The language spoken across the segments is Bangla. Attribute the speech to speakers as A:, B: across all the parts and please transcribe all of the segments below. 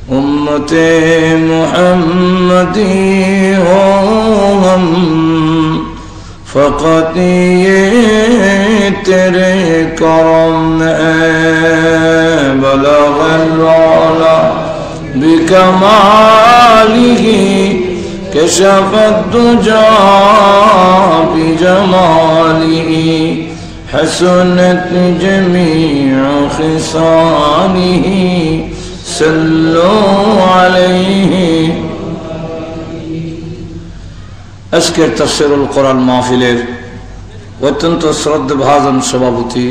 A: उम्मते मुहम्मदी हो हम फ़क़त ये तेरे करम है बलग़ल औला बिकमालिही कशफ़त दुजा बिजमालिही हसनत जमीअ ख़िसालिही सल्लु अलैहि। আজকের তাফসীরুল কোরআন মাহফিলের অত্যন্ত শ্রদ্ধাভাজন সভাপতি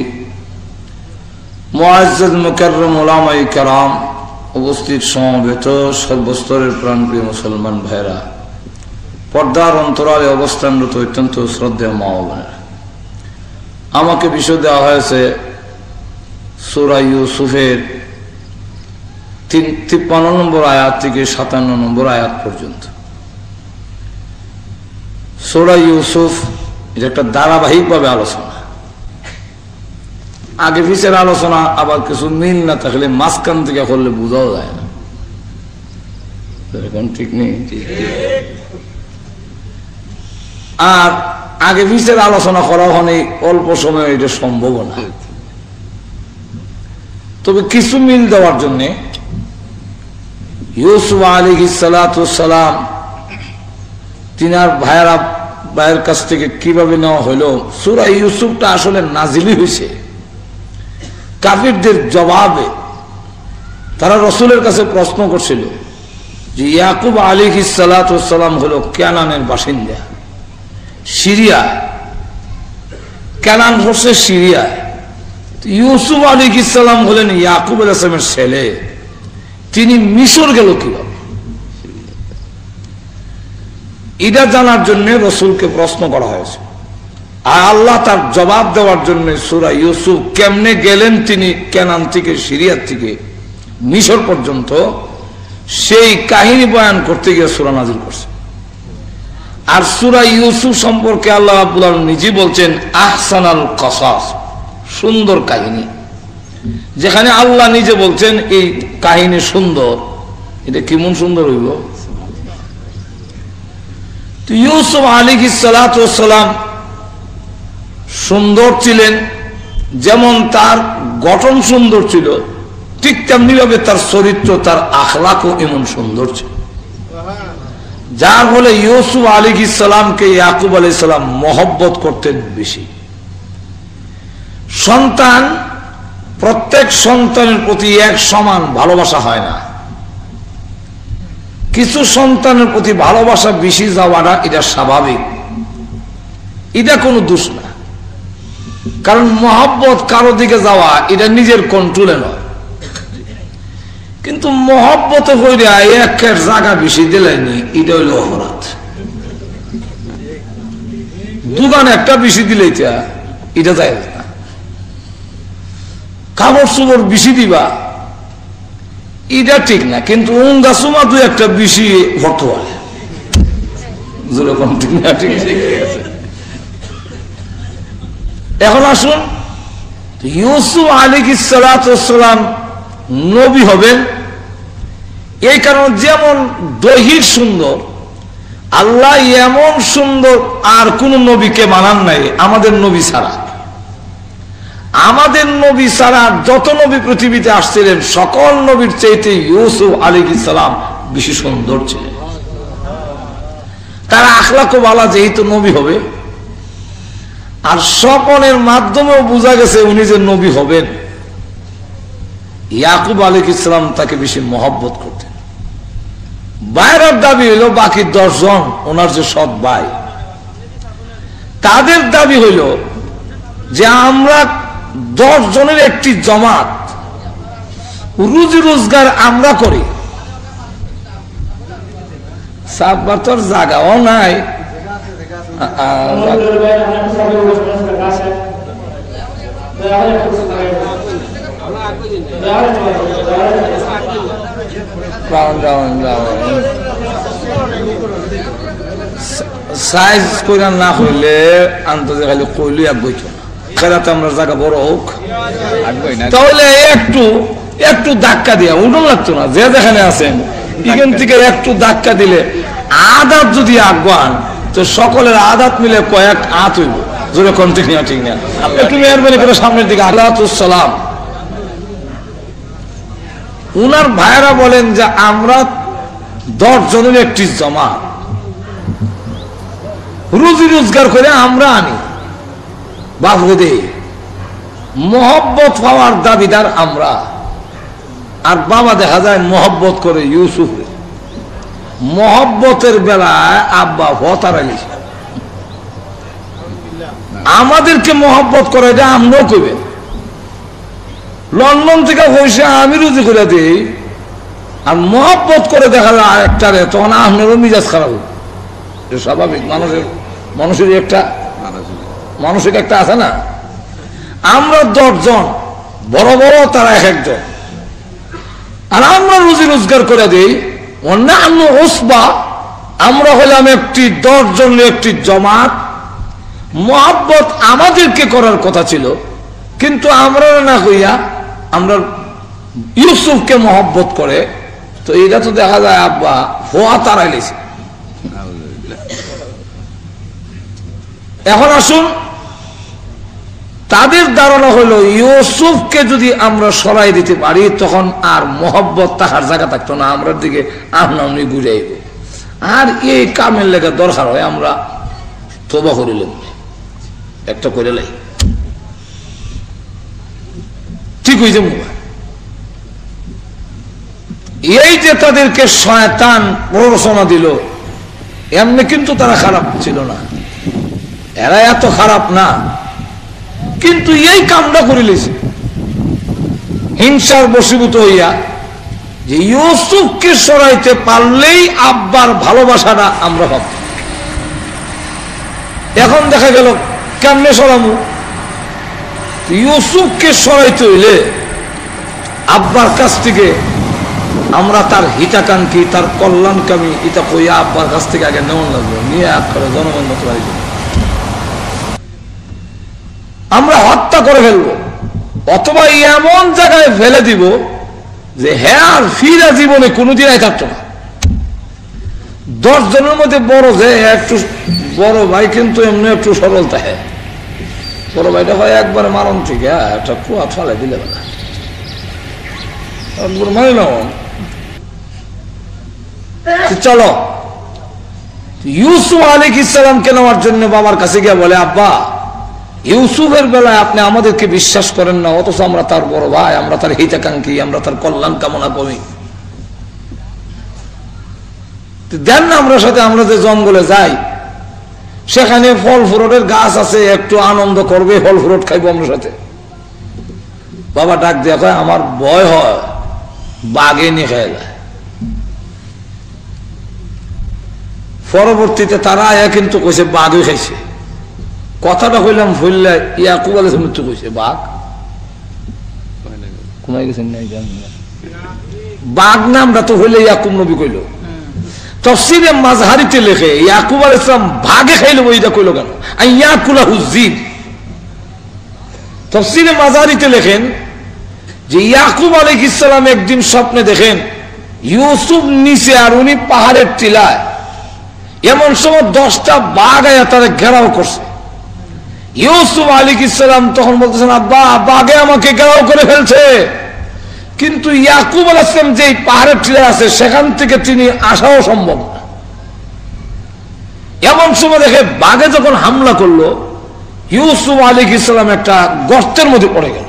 A: মুআজ্জাজ মুকাররম উলামায়ে কেরাম, উপস্থিত সমবেত সর্বস্তরের প্রাণপ্রিয় মুসলমান ভাইরা, পর্দার অন্তরালে অবস্থানরত অত্যন্ত শ্রদ্ধেয় মা ও বোনেরা, আমাকে বিষয় দেওয়া হয়েছে সূরা ইউসুফের 53 নম্বর আয়াত থেকে 57 নম্বর আয়াত পর্যন্ত। সূরা ইউসুফ এটা একটা ধারাবাহিকভাবে আলোচনা, আগে পিছের আলোচনা আবার কিছু মিল না থাকলে মাঝখান থেকে করলে বোঝাও যায় না, এরকম ঠিক নেই। আর আগে পিছের আলোচনা করা হলে অল্প সময় এটা সম্ভব না, তবে কিছু মিল দেওয়ার জন্য ইউসুফ আলাইহিস সালাতু ওয়াস সালাম তিনার ভাইয়ের কাছ থেকে কিভাবে নেওয়া হলো। সূরা ইউসুফটা আসলে নাজিলই হয়েছে কাফিরদের জবাবে। তারা রাসূলের কাছে প্রশ্ন করছিল যে ইয়াকুব আলাইহিস সালাতু ওয়াস সালাম হলো কানানের বাসিন্দা, সিরিয়া, কানান হচ্ছে সিরিয়া। ইউসুফ আলাইহিস সালাম হলেন ইয়াকুব আলাইহিস সালামের ছেলে, তিনি মিশর গেল কিভাবে? এটা জানার জন্য রাসূলকে প্রশ্ন করা হয়েছে, আর আল্লাহ তার জবাব দেওয়ার জন্য সূরা ইউসুফ কেমনে গেলেন তিনি কানান থেকে সিরিয়া থেকে মিশর পর্যন্ত, সেই কাহিনী বয়ান করতে গিয়ে সূরা নাজিল করছে। আর সূরা ইউসুফ সম্পর্কে আল্লাহ রাব্বুল আলামিন নিজে বলছেন আহসানাল কসাস, সুন্দর কাহিনী। যেখানে আল্লাহ নিজে বলছেন এই কাহিনী সুন্দর, এটা কেমন সুন্দর হইল? ইউসুফ আলাইহিস সালাতু ওয়াস সালাম সুন্দর ছিলেন, যেমন তার গঠন সুন্দর ছিল, ঠিক তেমনি ভাবে তার চরিত্র, তার আখলাকও এমন সুন্দর ছিল, যার ফলে ইউসুফ আলাইহিস সালামকে ইয়াকুব আলাইহিস সালাম মহব্বত করতেন বেশি। সন্তান, প্রত্যেক সন্তানের প্রতি এক সমান ভালোবাসা হয় না, কিছু সন্তানের প্রতি ভালোবাসা বেশি যাওয়াটা এটা স্বাভাবিক, এটা কোনো দোষ না। কারণ মহব্বত কারো দিকে যাওয়া এটা নিজের কন্ট্রোলে নয়, কিন্তু মহব্বতে হইলে একের জায়গা বেশি দিলেনি, এটা হইল অপরাধ। দোকান একটা বেশি দিলে এটা যায় না, কাপড় চোপড় বেশি দিবা এটা ঠিক না, কিন্তু উঙ্গা সুমা দু একটা বেশি ভর্ত হয়, যেরকম ঠিক না, ঠিক আছে। এখন আসুন, ইউসুফ আলাইহিস সালাতু ওয়াস সালাম নবী হবেন এই কারণে, যেমন দহির সুন্দর, আল্লাহ এমন সুন্দর আর কোন নবীকে বানান নাই আমাদের নবী ছাড়া। আমাদের নবী ছাড়া যত নবী পৃথিবীতে আসছিলেন সকল নবীর চাইতে ইউসুফ আলাইহিস সালাম বেশি সুন্দর ছিলেন। তার আখলাকও ভালো, যেহেতু নবী হবে। আর স্বপনের মাধ্যমেও বোঝা গেছে উনি যে নবী হবেন, ইয়াকুব আলাইহিস সালাম তাকে বেশি মহব্বত করতেন। ভাইয়ের দাবি হইল বাকি 10 জন ওনার যে সৎ ভাই, তাদের দাবি হইল যে আমরা 10 জনের একটি জমাত, রুজি রোজগার আমরা করি, সাতবার জায়গাও নাই, সাইজ করে না হইলে আন্তর্জাতিক খালি কইলি এক বইতো খেলাতে আমরা জায়গা বড় হোক, তাহলে একটু একটু ধাক্কা দিয়া উঠন লাগতো না, যে যেখানে আছেন এখান থেকে একটু ধাক্কা দিলে আদাত যদি আগুয়ান তো সকলের আদাত মিলে কয়েক আত হইব। জোরে কন্টিনিউ, ঠিক না? একটু মেহরবানি করে সামনের দিকে। আলাইহিসসালাম উনার ভাইরা বলেন যে আমরা 10 জনের একটি জমা, রুজি রোজগার করে আমরা আনি, বাবু দে মহব্বত পাওয়ার দাবিদার আমরা। আর বাবা দেখা যায় মহব্বত করে ইউসুফ, মহব্বতের বেলায় আব্বা হতারালি, আমাদেরকে মহব্বত করে এটা আমরাও কইবে। লন্ডন থেকে পয়সা আমি রুজি করে দিই, আর মহব্বত করে দেখা যায় আরেকটারে, তখন আপনারও মিজাজ খারাপ। স্বাভাবিক, মানুষের একটা মানসিক একটা আছে না। আমরা 10 জন, বড় বড় তারা 1 জন, আর আমরা রুজি রোজগার করে দিই। অন্যান্য ওসবা, আমরা হলাম একটি 10 জনের একটি জমাত। মহব্বত আমাদেরকে করার কথা ছিল, কিন্তু আমরা না হইয়া আমরা ইউসুফকে মহব্বত করে, তো এটা তো দেখা যায় আব্বা হওয়া তারাইলেছে। এখন আসুন, তাদের ধারণা হলো ইউসুফকে যদি আমরা সরাই দিতে পারি তখন আর মহব্বত তাহার জায়গা থাকতো না, আমরা দিকে আপনি ঘুরাইব। আর এই কামের লেগে দরকার হয় আমরা তওবা করিলাম, একটা করে লাই, ঠিক হয়েছে। এই যে তাদেরকে শয়তান প্ররোচনা দিল, এমনি কিন্তু তারা খারাপ ছিল না, এরা এত খারাপ না, কিন্তু এই কামটা করিলেছে হিংসার বশীভূত হইয়া, যে ইউসুফকে সরাইতে পারলেই আব্বার ভালোবাসাটা আমরা পাব। এখন দেখা গেল কেমনে সরামু? ইউসুফকে সরাইতে হইলে আব্বার কাছ থেকে আমরা তার হিতাকাঙ্ক্ষী, তার কল্যাণকামী এটা কইয়া আব্বার কাছ থেকে আগে নেওয়া লাগবে, নিয়ে করে জনগণ মতো বাড়িতে আমরা হত্যা করে ফেলবো, অথবা এমন জায়গায় ফেলে দিব যে হ্যাঁ আর ফিরা জীবনে কোনোদিন থাকতো না। 10 জনের মধ্যে বড় যে একটু বড় ভাই, কিন্তু এমনি একটু সরল থাকে, বড় ভাইটা হয় একবারে মারণ ঠিক, একটা কুয়া ফালে দিলে বেলা মানি না। চলো, ইউসুফ আলাইহিস সালামকে নেওয়ার জন্য বাবার কাছে গিয়ে বলে, আব্বা ইউসুফের বেলায় আপনি আমাদেরকে বিশ্বাস করেন না, অথচ আমরা তার বড় ভাই, আমরা তার হিতাকাঙ্ক্ষী, আমরা তার কল্যাণ কামনা করি, দেন না আমরা সাথে। আমরা যে জঙ্গলে যাই, সেখানে ফল ফ্রুটের গাছ আছে, একটু আনন্দ করবে, ফল ফ্রুট খাইবো আমরা সাথে। বাবা ডাক দিয়ে কয়, আমার ভয় হয় বাঘে নিয়ে খেয়ে যায়। পরবর্তীতে তারা কিন্তু কইছে বাঘে খাইছে। কথাটা কইলাম ভুললে ইয়াকুব আলাইহিস সালাম মৃত্যু কইছে, বাঘ কোনায় গেছেন নাই জানি না, বাঘ নামটা তো হইলে ইয়াকুব নবী কইল। তাফসীরে মাযহারিতে লেখে ইয়াকুব আলাইহিস সালাম ভাগে খাইলো, ওইটা কইলো কেন? আইয়াকুলাহু যিব। তাফসীরে মাযহারিতে লেখেন যে ইয়াকুব আলাইহিস সালাম একদিন স্বপ্নে দেখেন ইউসুফ নিচে আর উনি পাহাড়ের টিলায়। এমন সময় 10টা বাঘ আয়া তারা ঘেরাও করছে। ইউসুফ আলাইহিস সালাম তখন বলতেছেন, আব্বা বাঘে আমাকে ঘেরাও করে ফেলছে। কিন্তু ইয়াকুব আলাইহিস সালাম যে পাহাড়ের টিলায় আছে সেখান থেকে তিনি আসাও সম্ভব না। এমন সময় দেখে বাঘে যখন হামলা করলো, ইউসুফ আলাইহিস সালাম একটা গর্তের মধ্যে পড়ে গেল,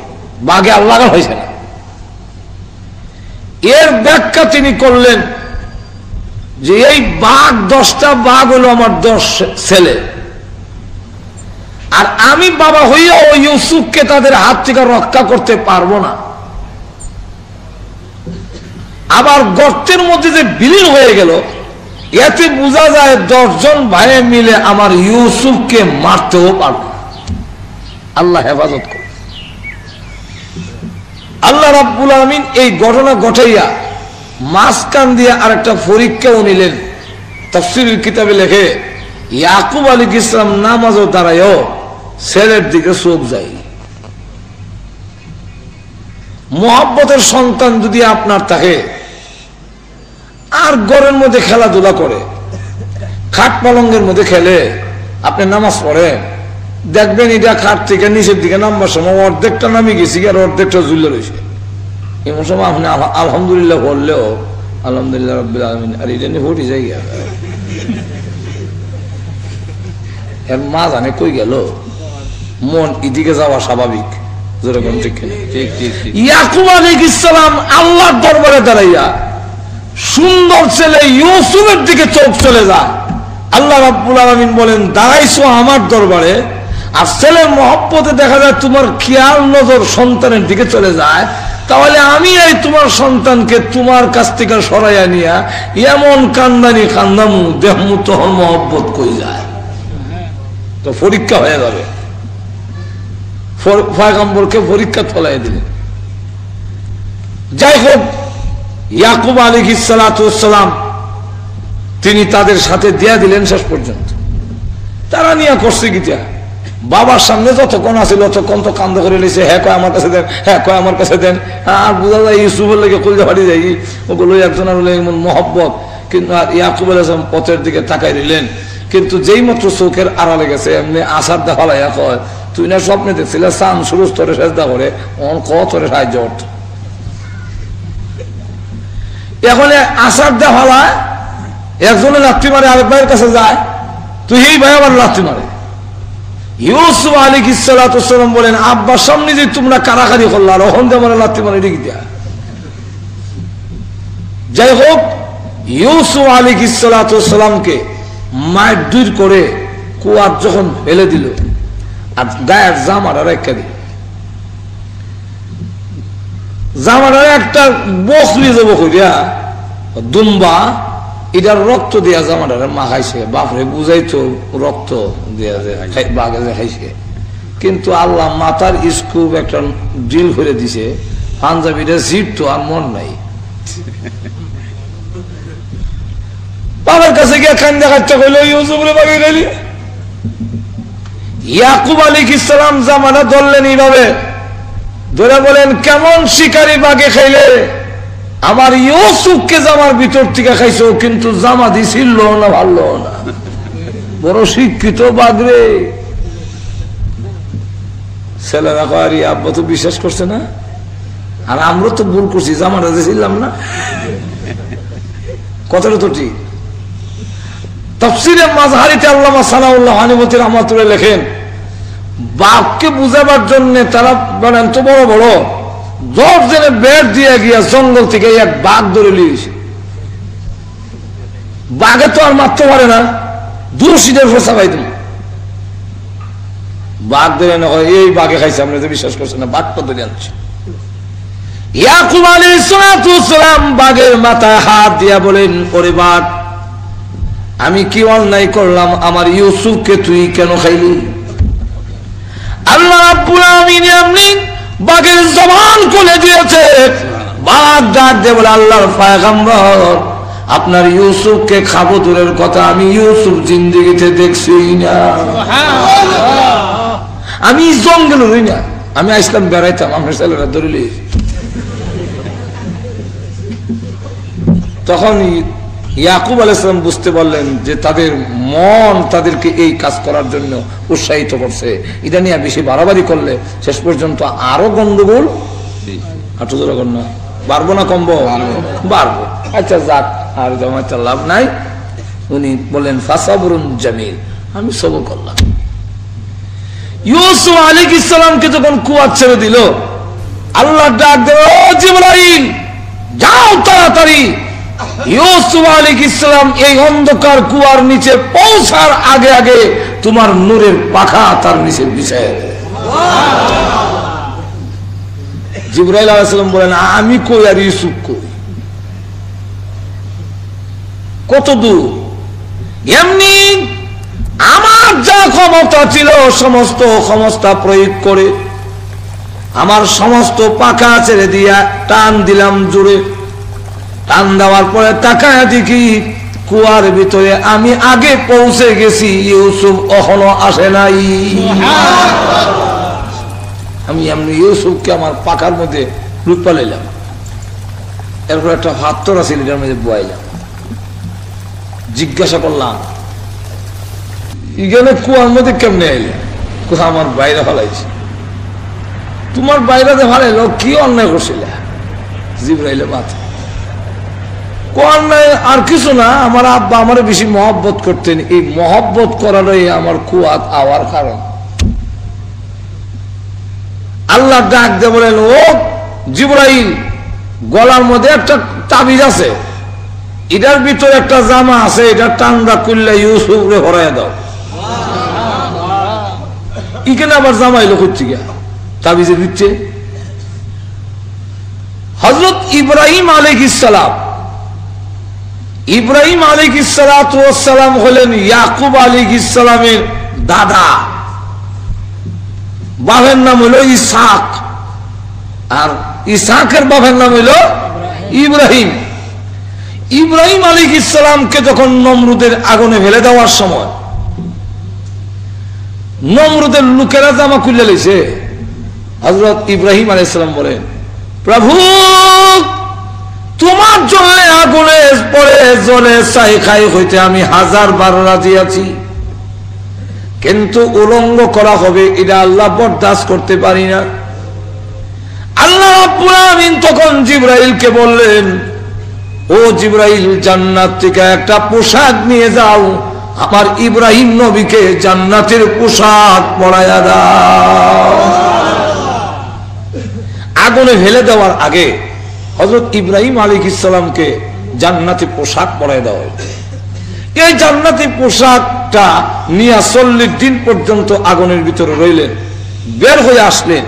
A: বাঘে আর লাগা হয়েছে না। এর ব্যাখ্যা তিনি করলেন যে এই বাঘ 10টা বাঘ হলো আমার 10 ছেলে, আর আমি বাবা হইয়া ও ইউসুফকে তাদের হাত থেকে রক্ষা করতে পারবো না। আবার গর্তের মধ্যে যে বিলীন হয়ে গেল, এতে বোঝা যায় 10 জন ভাই মিলে আমার ইউসুফকে মারতেও পারবে। আল্লাহ হেফাজত করে। আল্লাহ রাব্বুল আমিন এই ঘটনা ঘটাইয়া মাঝখান দিয়ে আরেকটা পরীক্ষাও নিলেন। তাফসীরের কিতাবে লেখে ইয়াকুব আলাইহিস সালাম নামাজও দাঁড়ায়ও ছেলের দিকে চোখ যায়। মোহাব্বতের সন্তান যদি আপনার থাকে আর ঘরের মধ্যে খেলাধুলা করে, খাট পালঙ্গের মধ্যে খেলে, আপনি নামাজ পড়েন, দেখবেন এটা খাট থেকে নিচের দিকে নামবার সময় অর্ধেকটা নামে গেছি আর অর্ধেকটা ঝুলে রয়েছে। এমন সময় আপনি আলহামদুলিল্লাহ বললেও আলহামদুলিল্লাহ রাব্বিল আলামিন আর এটা নিয়ে হটি যাই এর মা জানে কই গেল, মন এদিকে যাওয়া স্বাভাবিক। যেরকম ঠিক ইয়াকুব আলাইহিস সালাম আল্লাহর দরবারে দাঁড়াইয়া সুন্দর ছেলে ইউসুফের দিকে চোখ চলে যায়। আল্লাহ রাব্বুল আলামিন বলেন, দাঁড়াইছো আমার দরবারে আর ছেলের মহব্বতে দেখা যায় তোমার খেয়াল নজর সন্তানের দিকে চলে যায়, তাহলে আমি এই তোমার সন্তানকে তোমার কাছ থেকে সরাইয়া নিয়া এমন কান্দানি কান্দামু দেহমু তখন মহব্বত কই যায়, তো পরীক্ষা হয়ে যাবে। পয়গম্বরকে পরীক্ষা ফলাই দিলেন। যাই হোক, ইয়াকুব আলাইহিস সালাতু ওয়াস সালাম তিনি তাদের সাথে দিয়া দিলেন শেষ পর্যন্ত। তারা নিয়ে করছে গীতা বাবার সামনে যতক্ষণ আছিল ততক্ষণ তো কান্দ করে নিয়েছে, হ্যাঁ কয় আমার কাছে দেন, হ্যাঁ কয় আমার কাছে দেন। আর বোঝা যায় ইউসুফের লেগে কলজা ফাটি যায়, ওগুলো একজনের হলে এমন মহব্বত। কিন্তু আর ইয়াকুব আলাইহিস সালাম পথের দিকে তাকাই দিলেন, কিন্তু যেই মাত্র চোখের আড়ালে গেছে এমনি আসার দেখা লাইয়া কয়, তুই না স্বপ্নে দেখছিল চান সুরজ তোরে সেজদা করে তোরে সাহায্য অর্থ। এখন আসার দেখা একজনের লাথি মারে আরেক ভাইয়ের কাছে যায়, তুই এই ভাই আবার লাথি মারে। ইউসুফ আলাইহিস সালাতু ওয়াস সালাম বলেন, আব্বার সামনে যে তোমরা কারাকারি করলা আর ওখান দিয়ে আমার লাথি মারে রেখে দেয়া। যাই হোক, ইউসুফ আলাইহিস সালাতু ওয়াস সালামকে মায়ের দূর করে কুয়ার যখন ফেলে দিল আর গায়ের জামাটা রেখে দিল, জামাটা একটা বকরি যাবো কইরা দুম্বা এটার রক্ত দিয়া জামাটারে মা খাইছে। বাপরে বুঝাইতো রক্ত দিয়া বাঘে যে খাইছে, কিন্তু আল্লাহ মাথার স্কুপ একটা ড্রিল করে দিছে, পাঞ্জাবিটা জিট তো আর মন নাই। বাবার কাছে গিয়ে কান্দা কাচ্চা কইল, ইউসুফরে বাগে গেলি। ইয়াকুব আলাইহিস সালাম জামাটা ধরলেন এইভাবে ধরে বলেন, কেমন শিকারি বাগে খাইলে? আমার ইউসুফকে জামার ভিতর থেকে খাইছো, কিন্তু জামা দিছিল না, ভালো না, বড় শিক্ষিত বাগরে। ছেলেরা কয়, আব্বা তো বিশ্বাস করছে না, আর আমরা তো ভুল করছি, জামাটা দিছিলাম না। কথাটা তো ঠিক। তাফসীরে মাযহারিতে আল্লামা সানাউল্লাহ হানিমতি রাহমাতুল্লাহ লেখেন, বাঘকে বুঝাবার জন্য তারা বলেন তো বড় বড় দশ জনে বের দিয়ে গিয়া জঙ্গল থেকে এক বাঘ ধরে লিয়েছে। বাঘে তো আর মারতে পারে না, দুরশিদের ফোসা পাই তুমি বাঘ ধরে না, এই বাঘে খাইছে, আপনি তো বিশ্বাস করছেন না, বাঘটা ধরে আনছে। ইয়াকুব আলাইহিস সালাতু ওয়াস সালাম বাঘের মাথায় হাত দিয়া বলেন, ওরে বাঘ, আমি কি অন্যায় করলাম? আমার ইউসুফকে তুই কেন খাইলি? আল্লাহ রাব্বুল আলামিন এমনি বাঘের জবান খুলে দিয়েছে। বাঘ ডাক দিয়ে বলে, আল্লাহর পয়গম্বর, আপনার ইউসুফকে খাবো দূরের কথা, আমি ইউসুফ জিন্দেগিতে দেখছি না, আমি জঙ্গল হই না, আমি আসলাম বেড়াইতাম, আপনার ছেলেরা ধরলি। তখন ইয়াকুব আলাইহিস সালাম বুঝতে পারলেন যে তাদের মন তাদেরকে এই কাজ করার জন্য উৎসাহিত করছে। এটা নিয়ে বেশি বাড়াবাড়ি করলে শেষ পর্যন্ত আরো গন্ডগোল। হাঁটু জোড়া কর না, বাড়বো না কমবো? বাড়বো। আচ্ছা যাক, আর জমাতে লাভ নাই। উনি বলেন, ফাসাবরুন জামিল, আমি সবর করলাম। ইউসুফ আলাইহিস সালামকে যখন কুয়া ছেড়ে দিল, আল্লাহ ডাক দেয়, ও জিবরাইল, যাও তাড়াতাড়ি ইউসুফ আলাইহিস সালাম এই অন্ধকার কুয়ার নিচে পৌঁছার আগে আগে তোমার নূরের পাখা তার নিচে বিছায়। জিবরাইল আলাইহিস সালাম বলেন, আমি কই আর ইউসুফ কই? কত দূর? এমনি আমার যা ক্ষমতা ছিল সমস্ত ক্ষমতা প্রয়োগ করে আমার সমস্ত পাখা ছেড়ে দিয়া টান দিলাম জোরে। টান দেওয়ার পরে তাকায় দেখি কুয়ার ভিতরে আমি আগে পৌঁছে গেছি, ইউসুফ এখনো আসে নাই। আমি এমনি ইউসুফকে আমার পাখার মধ্যে লুট পালাইলাম, এরপর একটা হাতর আছে এটার মধ্যে বয়াইলাম, জিজ্ঞাসা করলাম এখানে কুয়ার মধ্যে কেমনে আইলে? কোথা আমার বাইরে ফেলাইছে। তোমার বাইরে ফেলাইলো কি অন্যায় করছিল? জিবরাইলে মাথা অন্যায় আর কিছু না, আমার আব্বা আমার বেশি মহব্বত করতেন, এই মহব্বত করারই আমার কুয়াত আওয়ার কারণ। আল্লাহ ডাক দিয়ে বলেন, ও জিবরাইল, গলার মধ্যে একটা তাবিজ আছে, এটার ভিতরে একটা জামা আছে, এটা টান্দা করলে ইউসুফ রে হরাইয়া দাও। এখানে আবার জামা এলো করতে গিয়া তাবিজের দিচ্ছে। হযরত ইব্রাহিম আলাইহিস সালাম, ইব্রাহিম আলাইহিস সালাম হলেন ইয়াকুব আলাইহিস সালামের দাদা, বাবার নাম হলো ইসহাক, আর ইসহাকের বাবার নাম হলো ইব্রাহিম। ইব্রাহিম আলাইহিস সালামকে যখন নমরুদের আগুনে ফেলে দেওয়ার সময় নমরুদের লোকেরা জামা খুলে লইছে, হযরত ইব্রাহিম আলাইহিস সালাম বলেন, প্রভু তোমার জন্য আগুনে পড়ে জলে ছাই খাই হইতে আমি 1000 বার রাজি আছি, কিন্তু উলঙ্গ করা হবে এটা আল্লাহ বরদাস্ত করতে পারি না। আল্লাহ রাব্বুল আমিন তখন জিবরাইলকে বললেন, ও জিবরাইল, জান্নাত থেকে একটা পোশাক নিয়ে যাও, আমার ইব্রাহিম নবীকে জান্নাতের পোশাক পরাইয়া দাও। আগুনে ফেলে দেওয়ার আগে হযরত ইব্রাহিম আলাইহিস সালামকে জান্নাতি পোশাক পরাইয়া দেওয়া হয়। এই জান্নাতি পোশাকটা নিয়ে 40 দিন পর্যন্ত আগুনের ভিতরে রইলেন, বের হয়ে আসলেন।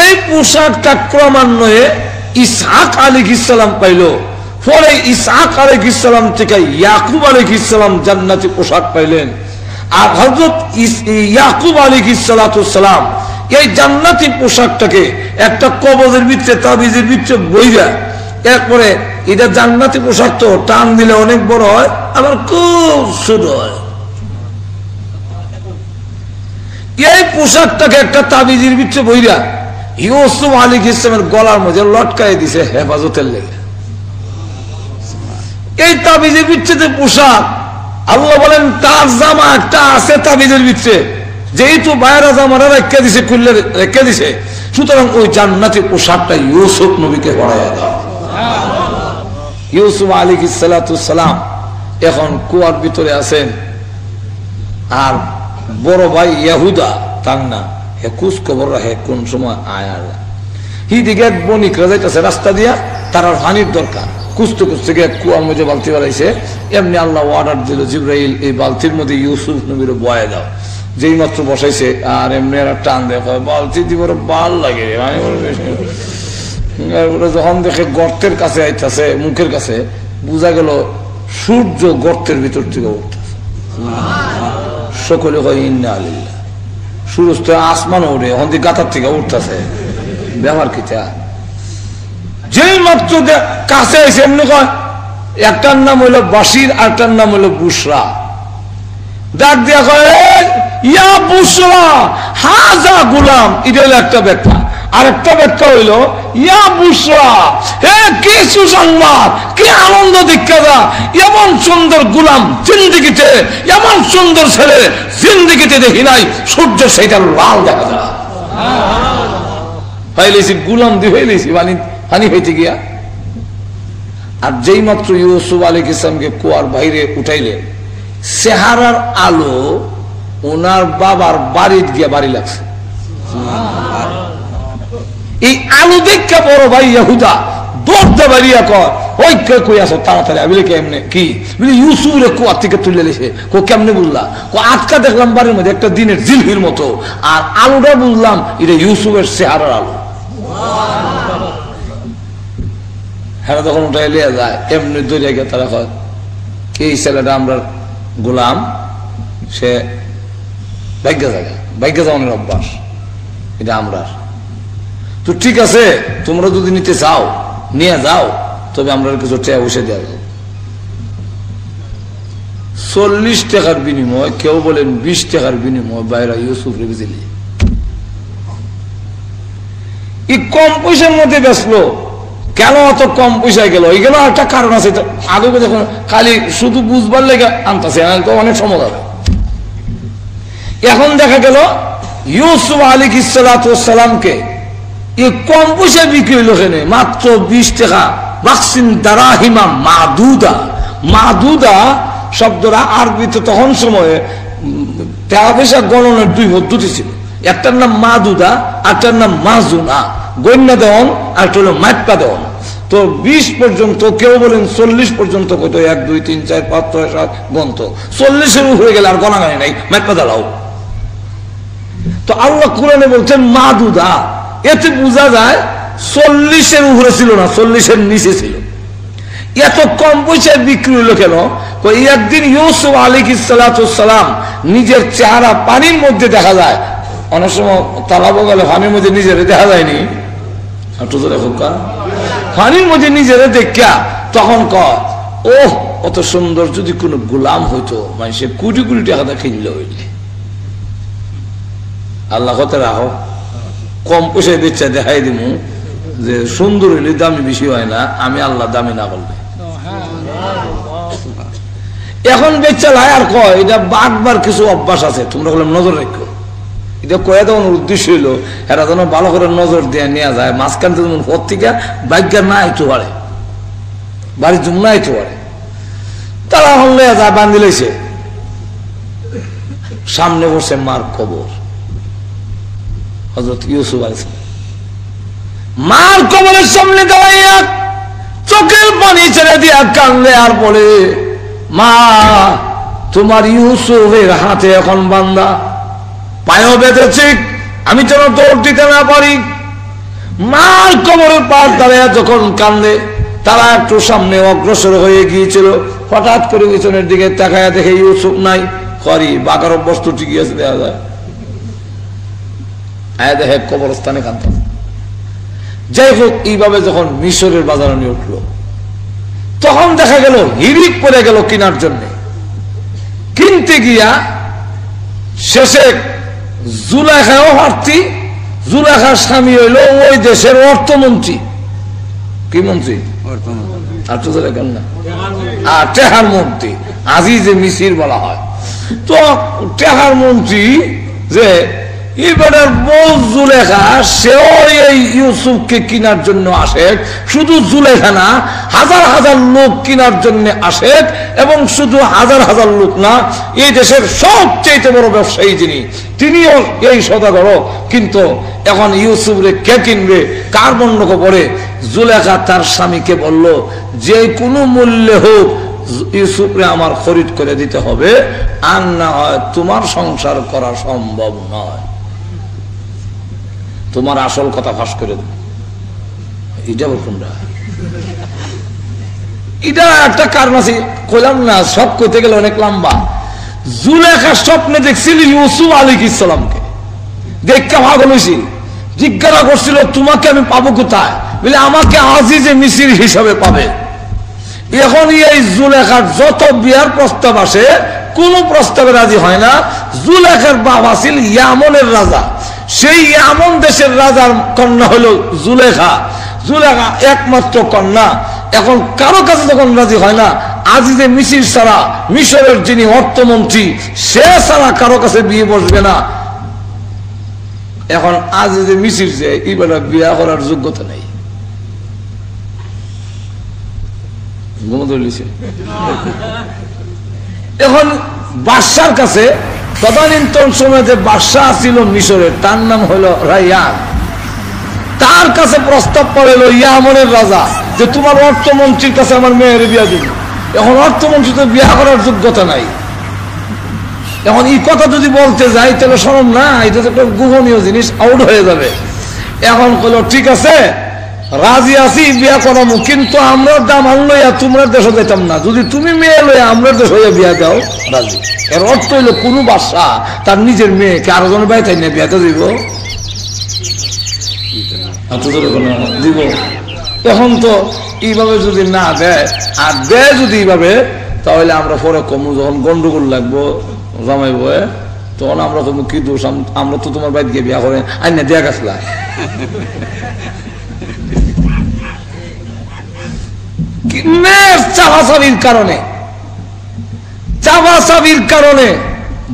A: এই পোশাকটা ক্রমান্বয়ে ইসহাক আলাইহিস সালাম পাইল, পরে ইসহাক আলাইহিস সালাম থেকে ইয়াকুব আলাইহিস সালাম জান্নাতি পোশাক পাইলেন, আর হযরত ইয়াকুব আলাইহিস সালাম এই জান্নাতি পোশাকটাকে একটা কবজের ভিতরে তাবিজের ভিতরে বইরা, এরপরে এটা জান্নাতি পোশাক তো টান দিলে অনেক বড় হয়, আবার খুব ছোট হয়। এই পোশাকটাকে একটা তাবিজের ভিতরে বইরা ইউসুফ আলাইহিস সালামের গলার মধ্যে লটকাই দিছে হেফাজতের লেগে। এই তাবিজের ভিতরে পোশাক, আল্লাহ বলেন তার জামা একটা আছে তাবিজের ভিতরে, যেহেতু বাইরা জামারা রেখে দিছে, খুললে রেখে দিছে, সুতরাং ওই জান্নাতি পোশাকটা ইউসুফ নবীকে পরাইয়া দাও। ইউসুফ আলাইহিস সালাম এখন কুয়ার ভিতরে আছেন, আর বড় ভাই ইয়াহুদা তার না হে কুস খবর রাখে কোন সময় আয়ার হিদিকে বণিকরা যাইতেছে রাস্তা দিয়া, তার পানির দরকার, কুস্তে কুস্তে গিয়ে কুয়ার মধ্যে বালতি বাড়াইছে। এমনি আল্লাহ অর্ডার দিল, জিবরাইল এই বালতির মধ্যে ইউসুফ নবীর বয়ে দাও। যেই মাত্র বসাইছে আর এমনি আর টান দেখো বালতি দিব, ভাল লাগে। যখন দেখে গর্তের কাছে আইতাছে, মুখের কাছে, বোঝা গেল সূর্য গর্তের ভিতর থেকে উঠতেছে। সকলে কয় ইন্না আলিল্লাহ, সূরজ তো আসমান ওঠে, ওখান থেকে গাতার থেকে উঠতেছে, ব্যবহার কিটা। যেই মাত্র কাছে আইসে এমনি কয়, একটার নাম হইলো বাসির, আরেকটার নাম হইলো বুশরা। ডাক দিয়া কয়, ইয়া বুশরা হাজা গুলাম, এটা হইলো একটা ব্যাখ্যা। আরেকটা ব্যাখ্যা হইল, ইয়া বুশরা, হে কি সুসংবাদ, কি আনন্দ দীক্ষা দা, এমন সুন্দর গুলাম জিন্দিগিতে, এমন সুন্দর ছেলে জিন্দিগিতে দেখি নাই, সূর্য সেটা লাল দেখা যায়। পাইলেছি গুলাম দিয়ে হইলেছি পানি হইতে গিয়া। আর যেই মাত্র ইউসুফ আলাইহিস সালামকে কুয়ার বাইরে উঠাইলেন, চেহারার আলো ওনার বাবার বাড়ির গিয়া বাড়ি লাগছে। এই আলু দেখা বড় ভাই ইয়াহুদা দৌড়তে বাড়িয়া কয়, ওই কে কই আসো তাড়াতাড়ি। আমি কেমনে কি বলি, ইউসুফ রে কুয়ার থেকে তুলে লেছে। কেমনে বললা? আজকা দেখলাম বাড়ির মধ্যে একটা দিনের জিলহির মতো, আর আলুটা বুঝলাম এটা ইউসুফের চেহারার আলু। হ্যাঁ, তখন উঠাই লিয়া যায়, এমনি দৌড়িয়া গিয়ে তারা কয়, এই ছেলেটা আমরা গোলাম, সে ভাগ্য জায়গা, ভাগ্য যাওয়ানোর অভ্যাস, এটা আমরা। তো ঠিক আছে, তোমরা যদি নিতে চাও নিয়ে যাও, তবে আমরা কিছু টাকা বসে দেওয়া যাবে। 40 টাকার বিনিময়, কেউ বলেন 20 টাকার বিনিময় বাইরা ইউসুফ রে বুঝলি। এই কম পয়সার মধ্যে বেচলো কেন? অত কম পয়সায় গেল, এইগুলো একটা কারণ আছে। আগে যখন খালি শুধু বুঝবার লেগে আনতেছে, অনেক সময় যাবে। এখন দেখা গেল ইউসুফ আলাইহিস সালামকে এই কম পয়সায় বিক্রি হইল এখানে মাত্র 20 টাকা। বাক্সিন দারাহিমা মাদুদা। মাদুদা শব্দটা আরবিতে তখন সময়ে টাকা পয়সা গণনের 2 পদ্ধতি ছিল। একটার নাম মাদুদা, আরটার নাম মাজুনা। গণ্যা দেওয়ান আর একটা হলো মাইপা দেওয়ান। তো 20 পর্যন্ত, কেউ বলেন 40 পর্যন্ত কত, 1 2 3 4 5 6 7 গন্ত। 40-এর হয়ে গেলে আর গণাগানি নাই, মাইপা দাঁড়াও। তো আল্লাহ কোরআনে বলছেন মাদুদা। এতে বোঝা যায় 40-এর উপরে ছিল না, 40-এর নিচে ছিল। এত কম পয়সায় বিক্রি হলো কেন? একদিন ইউসুফ আলাইহিস সালাম নিজের চেহারা পানির মধ্যে দেখা যায়। অনেক সময় তালাবো গেলে পানির মধ্যে নিজের দেখা যায়নি, পানির মধ্যে নিজের দেখা তখন কয়, ওহ অত সুন্দর যদি কোন গোলাম হইতো, মানুষে কোটি কোটি টাকা কিনলে হইলে। আল্লাহ কথা রাখো, কম পয়সায় বেচা দেখাই দিব যে সুন্দর হইলে দামি বেশি হয় না, আমি আল্লাহ দামি না বলবে। এখন বেচা লাই আর কয় এটা বারবার কিছু অভ্যাস আছে, তোমরা বললাম নজর রেখো। এটা কয়ে দেওয়ার উদ্দেশ্য হইলো এরা যেন ভালো করে নজর দিয়ে নেওয়া যায়। মাঝখান থেকে পত্রিকা বাইকার না আইতে পারে, বাড়ির জন্য না আইতে পারে, তারা হলে যায় বান্ধি লেছে। সামনে বসে মার কবর, হযরত ইউসুফ আলাইহিস সালাম মার কবরের সামনে দাঁড়াইয়া চোখের পানি ছেড়ে দিয়া কান্দে আর বলে, মা তোমার ইউসুফের হাতে এখন বান্দা, পায়েও বেঁধেছে, আমি যেন দৌড় দিতে না পারি। মার কবরের পার দাঁড়াইয়া যখন কান্দে, তারা একটু সামনে অগ্রসর হয়ে গিয়েছিল। হঠাৎ করে পিছনের দিকে তাকায়া দেখে ইউসুফ নাই। করি বাগার বস্তু ঠিকই আছে, দেওয়া যায় দেখে কবরস্থানে কান্দা। যাই হোক, এইভাবে যখন মিশরের বাজারে নিয়ে উঠলো, তখন দেখা গেল হিরিক পড়ে গেল কেনার জন্য। কিনতে গিয়া শেষে জুলাইখাও প্রার্থী, জুলাইখার স্বামী হইল ওই দেশের অর্থমন্ত্রী। কি মন্ত্রী? আর টেহার মন্ত্রী, আজিজে মিসির বলা হয়। তো টেহার মন্ত্রী যে এবারের বউ জুলেখা, সেও এই ইউসুফকে কেনার জন্য আসে। শুধু জুলেখা না, হাজার হাজার লোক কেনার জন্য আসে। এবং শুধু হাজার হাজার লোক না, এই দেশের সবচেয়ে বড় ব্যবসায়ী যিনি, তিনিও এই সদাগর। কিন্তু এখন ইউসুফরে কে কিনবে, কার বন্ধক পড়ে? জুলেখা তার স্বামীকে বলল, যে কোনো মূল্যে হোক ইউসুফরে আমার খরিদ করে দিতে হবে, আর না হয় তোমার সংসার করা সম্ভব নয়, তোমার আসল কথা ফাঁস করে দেব। এটা কোনটা? এটা একটা কারণ আছে, কইলাম না, সব কইতে গেলে অনেক লম্বা। জুলেখা স্বপ্নে দেখছিল ইউসুফ আলাইহিস সালামকে, দেখা পাগল হয়েছিল। জিজ্ঞাসা করছিল, তোমাকে আমি পাবো কোথায়? বলে আমাকে আজিজে মিসির হিসাবে পাবে। এখন এই জুলেখার যত বিয়ার প্রস্তাব আসে, কোন প্রস্তাবে রাজি হয় না। জুলেখার বাবা ছিল ইয়ামনের রাজা, সেই ইয়ামন দেশের রাজার কন্যা হলো জুলেখা। জুলেখা একমাত্র কন্যা। এখন কারো কাছে যখন রাজি হয় না, আজিজে মিসির ছাড়া, মিশরের যিনি অর্থমন্ত্রী, সে ছাড়া কারো কাছে বিয়ে বসবে না। এখন আজিজে মিসির যে এবার বিয়ে করার যোগ্যতা নেই। এখন বাদশার কাছে তদানীন্তন সময় যে বাদশা ছিল মিশরের, তার নাম হলো রায়ান। তার কাছে প্রস্তাব পড়েল ইয়ামনের রাজা যে তোমার অর্থমন্ত্রীর কাছে আমার মেয়ের বিয়া দিব। এখন অর্থমন্ত্রী তো বিয়া করার যোগ্যতা নাই। এখন এই কথা যদি বলতে যাই তাহলে শরম না, এটা তো একটা গোপনীয় জিনিস, আউট হয়ে যাবে। এখন বললো ঠিক আছে, রাজি আছি বিয়া করামু, কিন্তু আমরা দাম আনলইয়া তোমরা দেশে যেতাম না, যদি তুমি মেয়ে লইয়া আমরা দেশ হইয়া বিয়া দাও রাজি। এর অর্থ হইলো কোনো বাদশা তার নিজের মেয়েকে আরো জনের বাইতাই নিয়ে বিয়াতে দিব দিব। এখন তো এইভাবে যদি না দেয়, আর দেয় যদি এইভাবে, তাহলে আমরা পরে কমু, যখন গন্ডগোল লাগবো জামাই বয়ে, তখন আমরা তো কি দোষ, আমরা তো তোমার বাড়িতে গিয়ে বিয়া করে আইনা দেয়া গেছলা। চাপাচাপির কারণে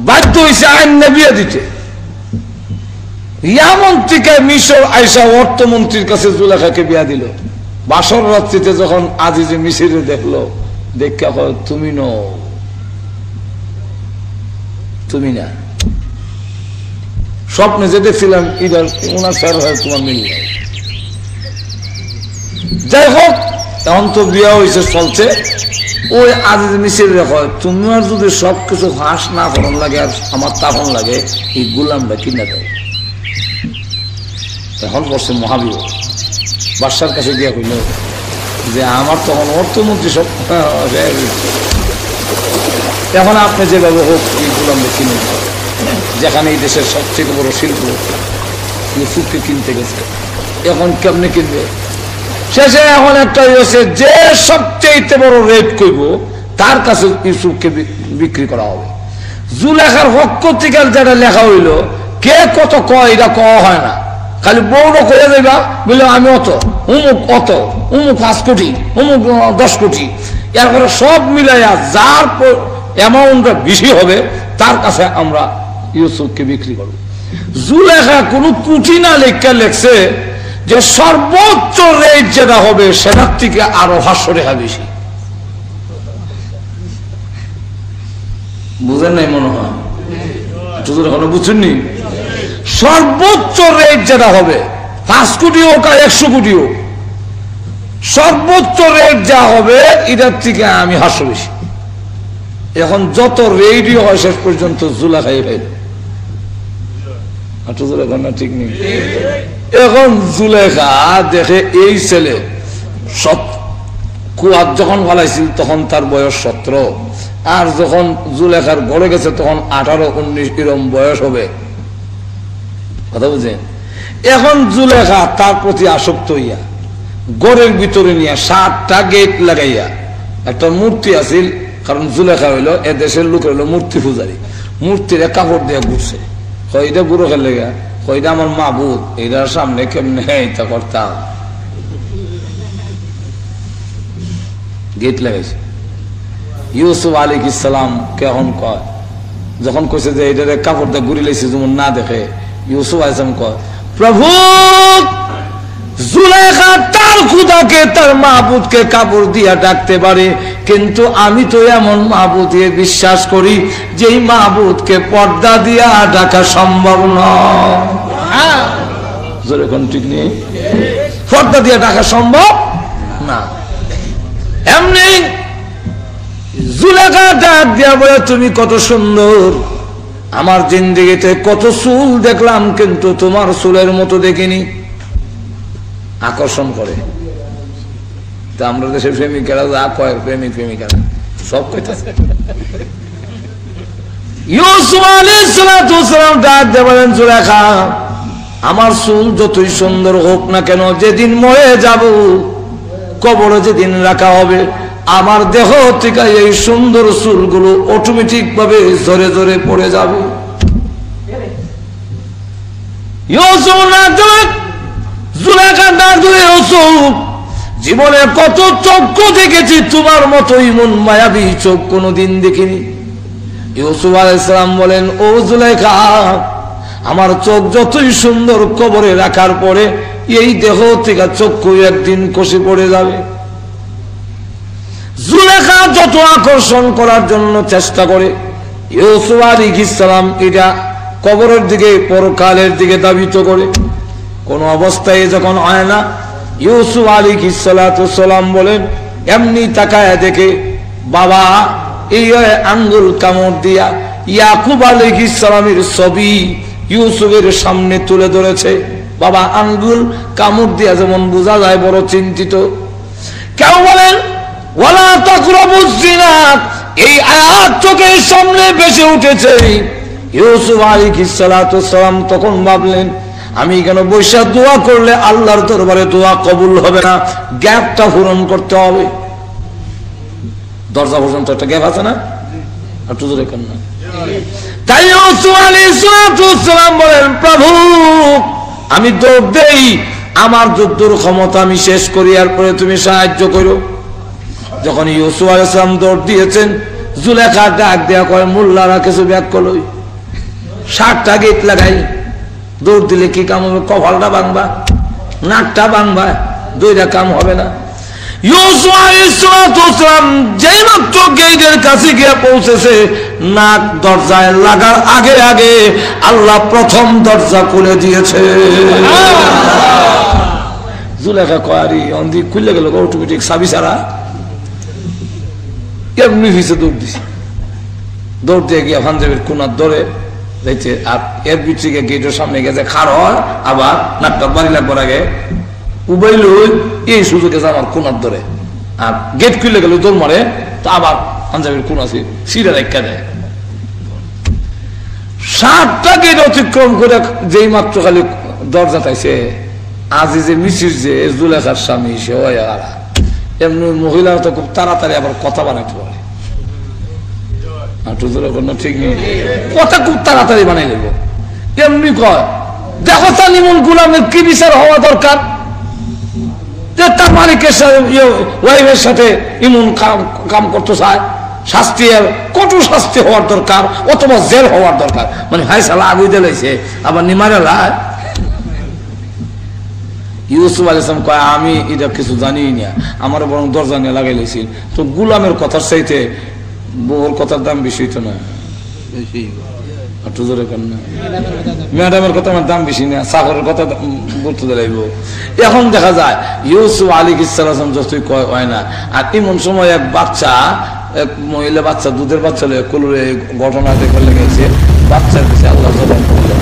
A: বাধ্য হয়েছে আইনা বিয়া দিতে। ইয়ামন্ত্রীকে মিশর আইসা অর্থমন্ত্রীর কাছে জুলেখাকে বিয়া দিল। বাসর রাত্রিতে যখন আজিজে মিশরে দেখলো, দেখা হয় তুমি ন, তুমি না, স্বপ্নে যে দেখছিলাম ইদার ওনার স্যার হয় তোমার মিল। যাই হোক, এখন তো বিয়া হয়েছে চলছে। ওই আজিজ মিশরে হয় তুমি আর যদি সবকিছু হাঁস না ফলন লাগে আর আমার তাফন লাগে, এই গুলামটা কিনে দাও। এখন করছে মহাবীর বাদশার কাছে গিয়া কইল যে আমার তখন অর্থমন্ত্রী সব এখন আপনি যেভাবে হোক এই গোলামকে কিনে দিতে, যেখানে এই দেশের সবচেয়ে বড় শিল্প ইউসুফকে কিনতে গেছে। এখন কেমনে কিনবে? শেষে এখন একটা হয়েছে যে সবচেয়ে বড় রেট করব তার কাছে ইউসুফকে বিক্রি করা হবে। জুলেখার পক্ষ থেকে যেটা লেখা হইল, কে কত কয় এটা কওয়া হয় না, খালি বউর করে দেবা বলে আমি অত, অমুক অত, অমুক 5 কোটি, অমুক 10 কোটি, এরপরে সব মিলাইয়া যার অ্যামাউন্টটা বেশি হবে তার কাছে আমরা ইউসুফকে বিক্রি করব। জুলেখা কোনো কোটি না লেখা লেখছে যে সর্বোচ্চ রেট যেটা হবে সেটার থেকে আরো 500 টাকা বেশি। বুঝেন নাই মনে হয়? এখনো বুঝছেননি? সর্বোচ্চ রেট যেটা হবে 5 কোটি হোক আর 100 কোটি হোক, সর্বোচ্চ রেট যা হবে এটার থেকে আমি 500 বেশি। এখন যত রেডি হয় শেষ পর্যন্ত জুলেখাই পাইল। ঠিক নেই। এখন জুলেখা দেখে এই ছেলে কুয়াত যখন ফালাইছিল তখন তার বয়স 17, আর যখন জুলেখার গড়ে গেছে তখন 18-19 এরকম বয়স হবে। কথা বুঝেন? এখন জুলেখা তার প্রতি আসক্ত হইয়া গড়ের ভিতরে নিয়ে 7টা গেট লাগাইয়া, একটা মূর্তি আছিল, কারণ জুলেখা হইলো এ দেশের লোক হইলো মূর্তি পূজারী, মূর্তির কাপড় দিয়ে ঘুরছে। কয়টা বুড়ো খেলে গা, কয়টা আমার মাবুদ, এটার সামনে কেমনে এটা করতাম, গেট লাগাইছে। ইউসুফ আলাইহিস সালাম কেমন কয়, যখন কইছে যে এটার কাপড় দিয়ে ঘুরি লাইছে যেমন না দেখে, ইউসুফ আলাইহিস সালাম কয়, প্রভু জুলেখা তার খুদাকে তার মাহবুদকে কাপড় দিয়া ডাকতে পারে, কিন্তু আমি তো এমন মাহবুদে বিশ্বাস করি যেই মাহবুদকে পর্দা দিয়া ডাকা সম্ভব নয়। ঠিক নেই? পর্দা দিয়া ডাকা সম্ভব না। এমনি জুলেখা ডাক দিয়া বলে, তুমি কত সুন্দর, আমার জিন্দেগিতে কত চুল দেখলাম কিন্তু তোমার চুলের মতো দেখিনি। আকর্ষণ করে। তা আমরা দেশের প্রেমিকেরা যা কয়, প্রেমিকেরা সব কইতাছে। ইউসুফ আলাইহিস সালাম ডাক দিয়ে বলেন, জুলেখা আমার চুল যতই সুন্দর হোক না কেন, যেদিন মরে যাব কবরে যেদিন রাখা হবে, আমার দেহ থেকে এই সুন্দর চুলগুলো অটোমেটিক ভাবে ঝরে ঝরে পড়ে যাবে। ইউসুফ না জুলেখা ডাক দিয়ে, ইউসুফ জীবনে কত চক্ষু দেখেছি, তোমার মতো ইমন মায়াবী চোখ কোনোদিন দেখিনি। ইউসুফ আলাইহিস সালাম বলেন, ও জুলেখা আমার চোখ যতই সুন্দর, কবরে রাখার পরে এই দেহ থেকে চক্ষু একদিন খসে পড়ে যাবে। জুলেখা যত আকর্ষণ করার জন্য চেষ্টা করে, ইউসুফ আলাইহিস সালাম এটা কবরের দিকে, পরকালের দিকে ধাবিত করে। কোন অবস্থায় যখন হয় না, ইউসুফ আলাইহিস সালাম বলেন, এমনি তাকায় দেখে বাবা এই আঙ্গুল কামড় দিয়া ইয়াকুব আলাইহিস সালামের ছবি ইউসুফের সামনে তুলে ধরেছে। বাবা আঙ্গুল কামড় দিয়া যেমন বোঝা যায় বড় চিন্তিত। কেউ বলেন ওয়ালা তাকরাবুজ জিনা, এই আয়াত চোখের সামনে ভেসে উঠেছে। ইউসুফ আলাইহিস সালাম তখন ভাবলেন, আমি কেন বৈশা দোয়া করলে আল্লাহর দরবারে দোয়া কবুল হবে না, গ্যাপটা পূরণ করতে হবে। দরজা পর্যন্ত একটা গ্যাপ আছে না, একটু জোরে কেন না, তাই ইউসুফ আলাইহিস সালাম বলেন, প্রভু আমি দৌড় দেই, আমার যুদ্ধের ক্ষমতা আমি শেষ করি, এরপরে তুমি সাহায্য করো। যখন ইউসুফ আলাইহিস সালাম দৌড় দিয়েছেন, জুলেখা ডাক দেয়া করে, মোল্লারা কিছু ব্যাগ করলো, 60টা গেট লাগাই, দৌড় দিলে কি কাম হবে? কপালটা ভাঙবা, নাকটা ভাঙবা, দুইটা কাম হবে না। ইউসুফ আলাইহিস সালাম যেই মাত্র গেটের কাছে গিয়ে পৌঁছেছে, নাক দরজায় লাগার আগে আগে আল্লাহ প্রথম দরজা খুলে দিয়েছে। জুলেখা কয়ারি অন্দি খুলে গেল অটোমেটিক চাবি ছাড়া, এমনি ভিসে দৌড় দিছে। দৌড় দিয়ে গিয়ে পাঞ্জাবির কোনার ধরে যাইছে, আর এর পিছিয়ে গেটের সামনে গেছে খাড় হয়, আবার নাকটার বাড়ি লাগবার আগে উবাইল এই সুযোগে আমার কোনার ধরে, আর গেট খুলে গেল দৌড় মারে, তো আবার পাঞ্জাবির কোন আছে সিরা রেখা দেয়। 7টা গেট অতিক্রম করে যেই মাত্র খালি দরজা তাইছে, আজি যে মিছির যে জুলেখার স্বামী সে হয়, আর এমনি মহিলা তো খুব তাড়াতাড়ি আবার কথা বানাইতে পারে, ঠিক নেই, কথা খুব তাড়াতাড়ি বানাই দেবো। এমনি কয়, দেখো তালিমুল গুলামের কি বিচার হওয়া দরকার, যে তার মালিকের সাথে ওয়াইফের সাথে ইমন কাম করতে চায়, শাস্তি কঠোর শাস্তি হওয়ার দরকার, অথবা জেল হওয়ার দরকার। মানে ভাই সালা আগুই দিলাইছে, আবার নিমারেলা। ইউসুফ আলাইহিস সালাম কয়, আমি এটা কিছু জানি না, আমার বরং দরজা নিয়ে লাগাই লাইছি। তো গুলামের কথার চাইতে বউর কথার দাম বেশি হইতো না, ম্যাডামের কথা আমার দাম বেশি না, চাকরের কথা গুরুত্ব দিলাইব। এখন দেখা যায় ইউসুফ আলাইহিস সালাম যতই কয় হয় না। আর এমন সময় এক বাচ্চা, এক মহিলা বাচ্চা, দুধের বাচ্চা কোলে ঘটনা দেখে লেগেছে, বাচ্চার কাছে আল্লাহ জবান করলেন,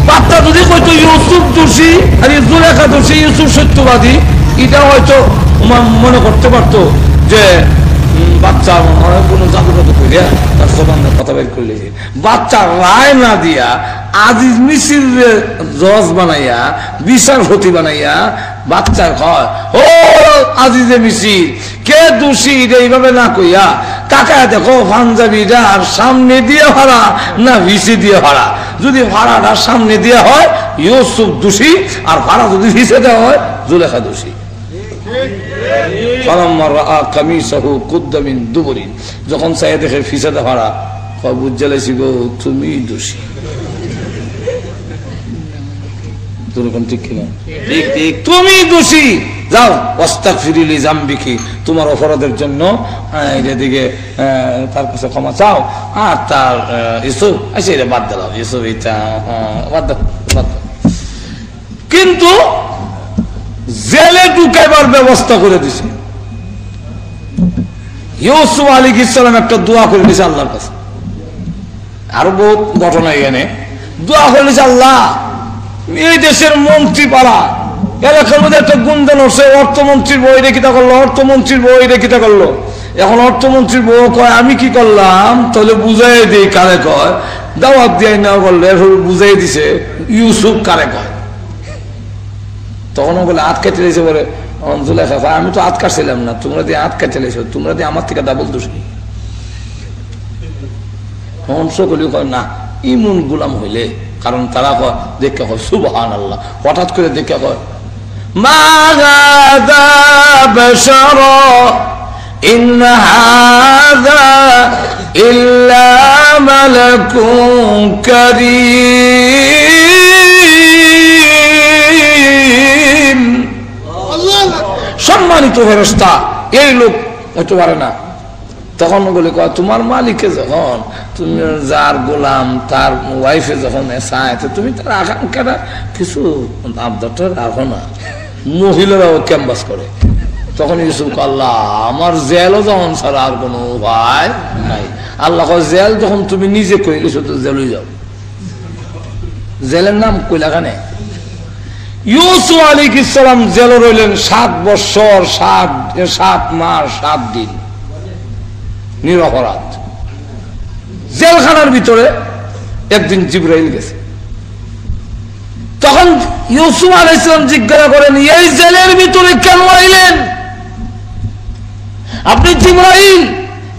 A: বাচ্চা যদি কইতো ইউসুফ দোষী আর জুলেখা দোষী, ইউসুফ সত্যবাদী, এটা হয়তো মনে করতে পারতো যে বাচ্চা কোন জাদুঘাত করে তার জবান কথা বের করলে। বাচ্চা রায় না দিয়া আজিজ মিছিল জজ বানাইয়া, বিচারপতি বানাইয়া বাচ্চার কয়, ও আজিজে মিছিল কে দোষী, এইভাবে না কইয়া কাকা দেখো পাঞ্জাবিটা আর সামনে দিয়ে হারা না ভিসি দিয়ে হারা। যদি ভাড়াটা সামনে দেওয়া হয় ইউসুফ দোষী, আর ভাড়া যদি ভিসে দেওয়া হয় জুলেখা দোষী। যখন চাই দেখে ফিসাতে ভাড়া, বুঝে লাইছি গো তুমি দোষী। ঠিক কিনা? ঠিক ঠিক, তুমি দোষী, যাও ওয়াস্তাগফিরি যামবিকি, তোমার অপরাধের জন্য এদিকে তার কাছে ক্ষমা চাও। আর তার ইউসুফ আচ্ছা এটা বাদ দিলাম, ইউসুফ এটা বাদ দাও। কিন্তু জেলে ঢুকাইবার ব্যবস্থা করে দিছে। ইউসুফ আলাইহিস সালাম একটা দোয়া করে দিয়েছে আল্লাহর কাছে, আরো বহুত ঘটনা এখানে। দোয়া করে দিয়েছে, আল্লাহ এই দেশের মন্ত্রী পাড়া এলাকার মধ্যে একটা গুঞ্জন হচ্ছে, অর্থমন্ত্রীর বই রেখিতা করলো, অর্থমন্ত্রীর বই রেখিতা করলো। এখন অর্থমন্ত্রীর বউ কয় আমি কি করলাম, তাহলে বুঝাই দিই কারে কয়, দাওয়াত দিয়ে না বললে বুঝাই দিছে ইউসুফ কারে কয়। তখন বলে হাত কেটে দিয়েছে, বলে জুলেখা আমি তো হাত কাটছিলাম না, তোমরা দিয়ে হাত কেটে দিয়েছো, তোমরা দিয়ে আমার থেকে ডাবল দোষী। সকলে কয় না, ইমন গুলাম হইলে, কারণ তারা কয় দেখে কয় সুবহানাল্লাহ, হঠাৎ করে দেখে কয় মা হাযা বাশারা ইন হাযা ইল্লা মালাকুন কারীম। সম্মানিত ফেরেশতা, এই লোক হতে পারে না। তখন বলে কয় তোমার মালিকে যখন তুমি যার গোলাম তার ওয়াইফে যখন চায়, তুমি তার আকাঙ্ক্ষাটা কিছু আবদারটা রাখো না। মহিলারাও ক্যাম্পাস করে। তখন ইউসুফ আল্লাহ আমার জেলও যখন ছাড়া আর কোনো উপায় নাই। আল্লাহ জেল যখন তুমি নিজে কইলে শুধু জেলই যাও। জেলের নাম কইলাখানে। ইউসুফ আলাইহিস সালাম জেলে রইলেন 7 বছর 7 মাস 7 দিন নিরপরাধ। জেলখানার ভিতরে একদিন জিবরাইল গেছে। তখন ইউসুফ আলাইহিস সালাম জিজ্ঞাসা করেন, এই জেলের ভিতরে কেন আইলেন আপনি? জিবরাইল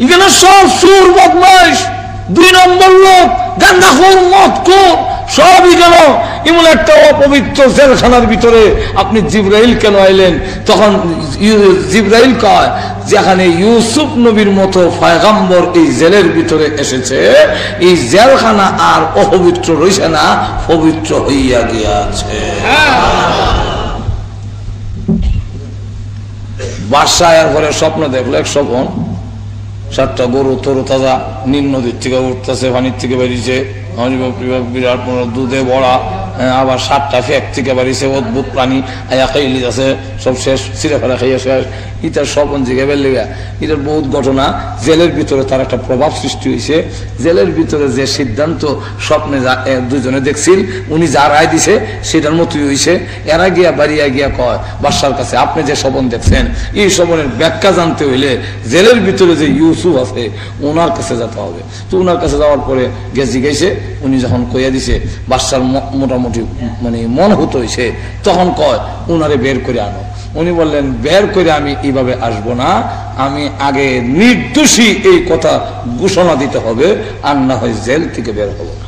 A: এখানে সব সুর বদমাইশ, 2 নম্বর লোক, গান্দাখোর, মদখোর, সবই গেল এমন একটা অপবিত্র জেলখানার ভিতরে। আপনি জিবরাইল কেন আইলেন? তখন জিবরাইল কয়, যেখানে ইউসুফ নবীর মতো পয়গম্বর এই জেলের ভিতরে এসেছে, এই জেলখানা আর অপবিত্র রয়েছে না, পবিত্র হইয়া গিয়াছে। বাদশাহ এরপরে স্বপ্ন দেখলো, এক স্বপ্ন, 7টা গরু তরু তাজা নীল নদীর থেকে উঠতেছে, পানির থেকে বেরিয়েছে, বিরাট দুধে ভরা, আবার 7টা ফেক থেকে বাড়িছে, অদ্ভুত প্রাণী আয়া খাইলি আছে, সব শেষ, ছিঁড়ে ফেলা খাইয়া শেষ। ইটার স্বপন জিগে বেলিগা, এটার বহুত ঘটনা। জেলের ভিতরে তার একটা প্রভাব সৃষ্টি হয়েছে। জেলের ভিতরে যে সিদ্ধান্ত স্বপ্নে দুজনে দেখছিল, উনি যা রায় দিছে সেটার মতোই হয়েছে। এরা গিয়া বাড়িয়া গিয়া কয় বাদশার কাছে, আপনি যে স্বপন দেখছেন, এই স্বপনের ব্যাখ্যা জানতে হইলে জেলের ভিতরে যে ইউসুফ আছে ওনার কাছে যেতে হবে। তো ওনার কাছে যাওয়ার পরে গেছি গেছে, উনি যখন কইয়া দিছে, বাদশার মোটামুটি মানে মন হতো হয়েছে, তখন কয় উনারে বের করে আনো। উনি বললেন, বের করে আমি এইভাবে আসবো না, আমি আগে নির্দোষী এই কথা ঘোষণা দিতে হবে, আর না হয় জেল থেকে বের হবো না।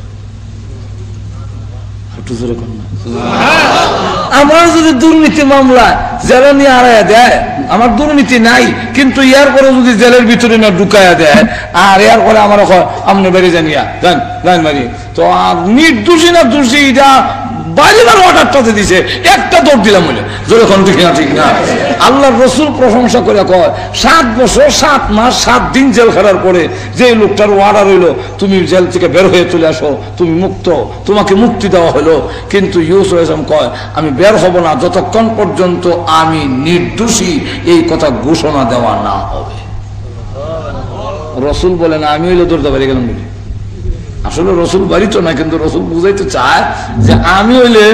A: আমার যদি দুর্নীতি মামলা জেলে নিয়ে আড়াইয়া দেয়, আমার দুর্নীতি নাই, কিন্তু ইয়ার পরে যদি জেলের ভিতরে না ঢুকাইয়া দেয়, আর এর পরে আমার আপনি বেরিয়ে জানিয়া দেন দেন বাড়ি, তো আর নির্দোষী না দোষী এটা বাড়িবার অর্ডারটাতে দিছে, একটা দৌড় দিলাম বলে যখন ঠিক না ঠিক না। আল্লাহর রসুল প্রশংসা করে কয়, 7 বছর 7 মাস 7 দিন জেল খাটার পরে যে লোকটার অর্ডার হইলো, তুমি জেল থেকে বের হয়ে চলে আসো, তুমি মুক্ত, তোমাকে মুক্তি দেওয়া হলো, কিন্তু ইউসুফ আলাইহিস কয় আমি বের হব না যতক্ষণ পর্যন্ত আমি নির্দোষী এই কথা ঘোষণা দেওয়া না হবে। রসুল বলেন, আমি হইলে দৌড়তে পারি গেলাম বলে। আসলে রসুল বাড়ি তো না, কিন্তু রসুল বুঝাইতে চায় যে আমি হইলে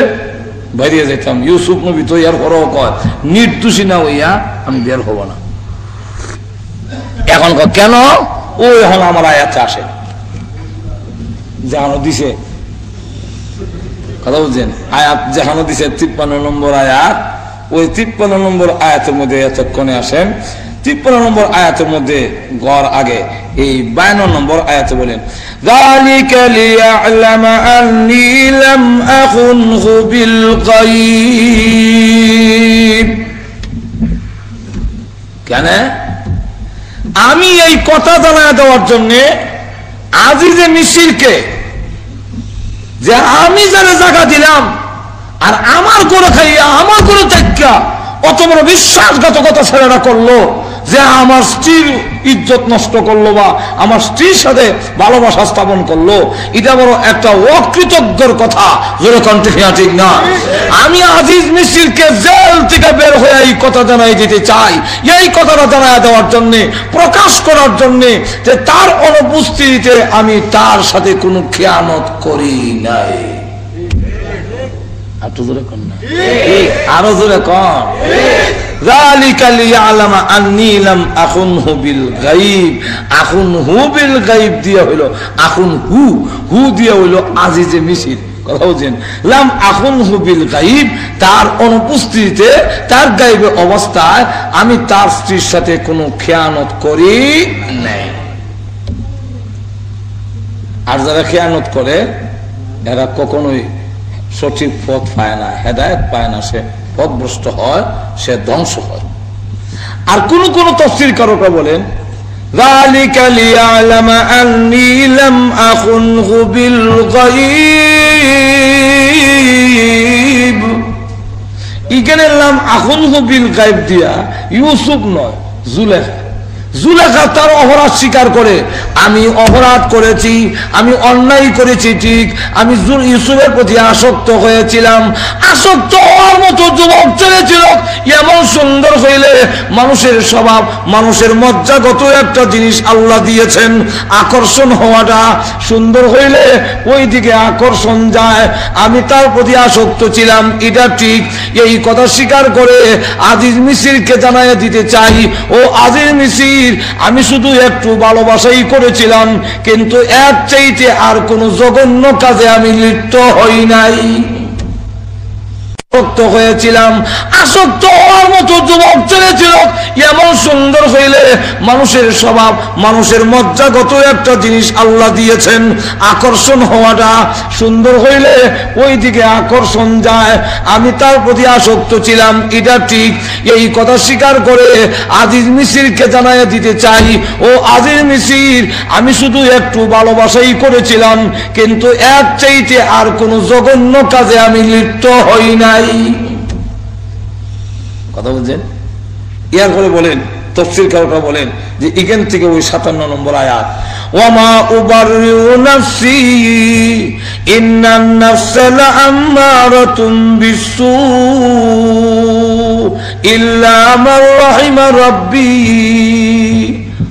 A: বাইরে যেতাম। ইউসুফ নবী তো ইয়ার পরেও কয় নির্দোষী না হইয়া আমি বের হব না। এখন কেন? ও এখন আমার আয়াতে আসে, যেখানে দিছে, কথা বুঝছেন, আয়াত যেখানে দিছে 53 নম্বর আয়াত, ওই 53 নম্বর আয়াতের মধ্যে এতক্ষণে আসেন। 53 নম্বর আয়াতের মধ্যে গড় আগে এই 52 নম্বর আয়াতে বলেন, যালিকা লিয়া'লামা আন্নী লাম আখুনহু বিল গায়ব। কেন? আমি এই কথা জানা দেওয়ার জন্য আজিজে মিসরকে, যে আমি যারা জায়গা দিলাম আর আমার করে খাইয়া আমার করে দেখা অত বড় বিশ্বাসঘাতকতা ছেলেরা করলো, যে আমার স্ত্রীর ইজ্জত নষ্ট করলো বা আমার স্ত্রীর সাথে ভালোবাসা স্থাপন করলো, এটা বড় একটা অকৃতজ্ঞর কথা, যেরকম ঠিক না। আমি আজিজ মিসরকে জেল থেকে বের হয়ে এই কথা জানাই দিতে চাই, এই কথাটা জানাই দেওয়ার জন্য, প্রকাশ করার জন্য, যে তার অনুপস্থিতিতে আমি তার সাথে কোনো খেয়ানত করি নাই। আরো জোরে কন, যালিকা লিয়া'লামা আন্নী লাম আখুনহু বিল গায়ব। আখুনহু বিল গায়ব দিয়া হইলো আখুনহু, হু দিয়া হইলো আজিজে মিসর। কথা বুঝছেন? লাম আখুনহু বিল গায়ব, তার অনুপস্থিতিতে, তার গায়বে অবস্থায় আমি তার স্ত্রীর সাথে কোনো খেয়ানত করি নাই। আর যারা খেয়ানত করে এরা কখনোই সঠিক পথ পায় না, হেদায়েত পায় না, সে পথভ্রষ্ট হয়, সে ধ্বংস হয়। আর কোন কোন তাফসীরকাররা বলেন, যালিকা লিয়া'লামা আন্নী লাম আখুনহু বিল গায়ব। এখানে লাম আখুনহু বিল গায়ব দিয়া ইউসুফ নয়, জুলেখা। জুলেখা তার অপরাধ স্বীকার করে, আমি অপরাধ করেছি, আমি অন্যায় করেছি, ঠিক, আমি ইউসুফের প্রতি আসক্ত হয়েছিলাম, আসক্ত হওয়ার মতো যুবক ছেলেছিল, এমন সুন্দর হইলে মানুষের স্বভাব, মানুষের মজ্জাগত একটা জিনিস আল্লাহ দিয়েছেন, আকর্ষণ হওয়াটা, সুন্দর হইলে ওই দিকে আকর্ষণ যায়, আমি তার প্রতি আসক্ত ছিলাম, এটা ঠিক। এই কথা স্বীকার করে আজিজ মিসরকে জানাইয়া দিতে চাই, ও আজিজ মিসর, আমি শুধু একটু ভালোবাসাই করেছিলাম, কিন্তু এর চাইতে আর কোন জঘন্য কাজে আমি লিপ্ত হই নাই। আসক্ত হয়েছিলাম, আসক্ত হওয়ার মতো যুবক ছেলে ছিল, হোক এমন সুন্দর হইলে মানুষের স্বভাব, মানুষের মজ্জাগত একটা জিনিস আল্লাহ দিয়েছেন, আকর্ষণ হওয়াটা সুন্দর হইলে ওই দিকে আকর্ষণ যায়। আমি তার প্রতি আসক্ত ছিলাম, এটা ঠিক। এই কথা স্বীকার করে আজিজ মিসিরকে জানাইয়া দিতে চাই, ও আজিজ মিসির, আমি শুধু একটু ভালোবাসাই করেছিলাম, কিন্তু এর চাইতে আর কোনো জঘন্য কাজে আমি লিপ্ত হই নাই। কথা বলছেন? ইয়ার পরে বলেন, তফসির কারটা বলেন যে এখান থেকে ওই 57 নম্বর আয়াত, ওয়ামা উবাররিউ নাফসি ইন্নান নাফসা লাআম্মারাতুম বিসসু ইল্লা মা রাহিমা রাব্বি।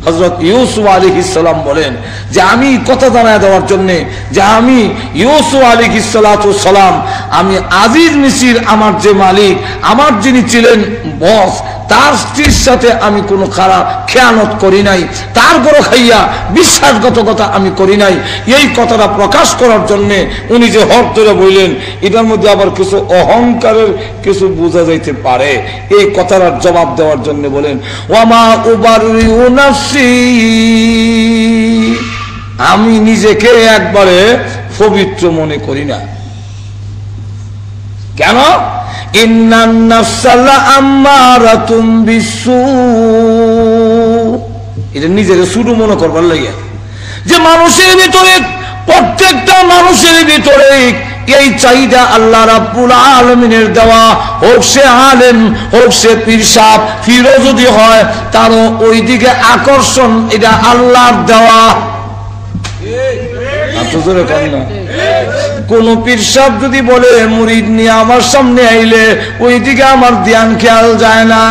A: হযরত ইউসুফ আলাইহিস সালাম বলেন যে আমি কথা জানায় দেওয়ার জন্য যে আমি ইউসুফ আলাইহিস সালাতু সালাম, আমি আজিজ মিসির, আমার যে মালিক, আমার যিনি ছিলেন বস, তার স্ত্রীর সাথে আমি কোনো খারাপ খেয়ানত করি নাই, তার বড় খাইয়া বিশ্বাসঘাতকতা আমি করি নাই। এই কথাটা প্রকাশ করার জন্য উনি যে হক ধরে বললেন, এটার মধ্যে আবার কিছু অহংকারের কিছু বোঝা যাইতে পারে। এই কথাটার জবাব দেওয়ার জন্য বলেন, ওয়ামা উবাররিউ নাফসি, আমি নিজেকে একবারে পবিত্র মনে করি না। কেন? ইন্নান নাফসা লাআম্মারাতুম বিসসু, এটা নিজের শুরু মনে করবার লাগে যে মানুষের ভিতরে, প্রত্যেকটা মানুষের ভিতরে এই চাহিদা আল্লাহ রাব্বুল আলামিনের দেওয়া, হোক সে আলেম, হোক সে পীর সাহেব, ফিরো যদি হয়, তারও ওই দিকে আকর্ষণ, এটা আল্লাহর দেওয়া। কোন পীর সাহেব যদি বলে মুরিদ নিয়ে আমার সামনে আইলে ওই দিকে আমার ধ্যান খেয়াল যায় না,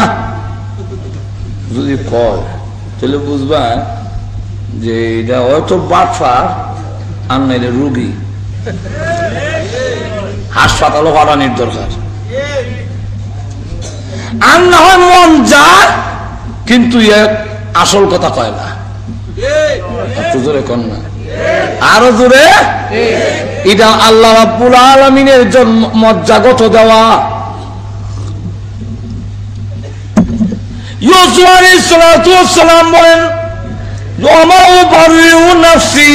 A: যদি কয় তাহলে বুঝবা যে এটা হয়তো বাটফার আর নাইলে রুগী, হাসপাতালও হরানির দরকার। আর না হয় মন যায় কিন্তু আসল কথা কয় না। জোরে কন না, আরো জোরে। এটা আল্লাহ রাব্বুল আলামিনের জন্য মজ্জাগত দেওয়া। ইউসুফ আলাইহিস সালাতু ওয়াস সালাম বলেন, ওয়ামা উবাররিউ নাফসি,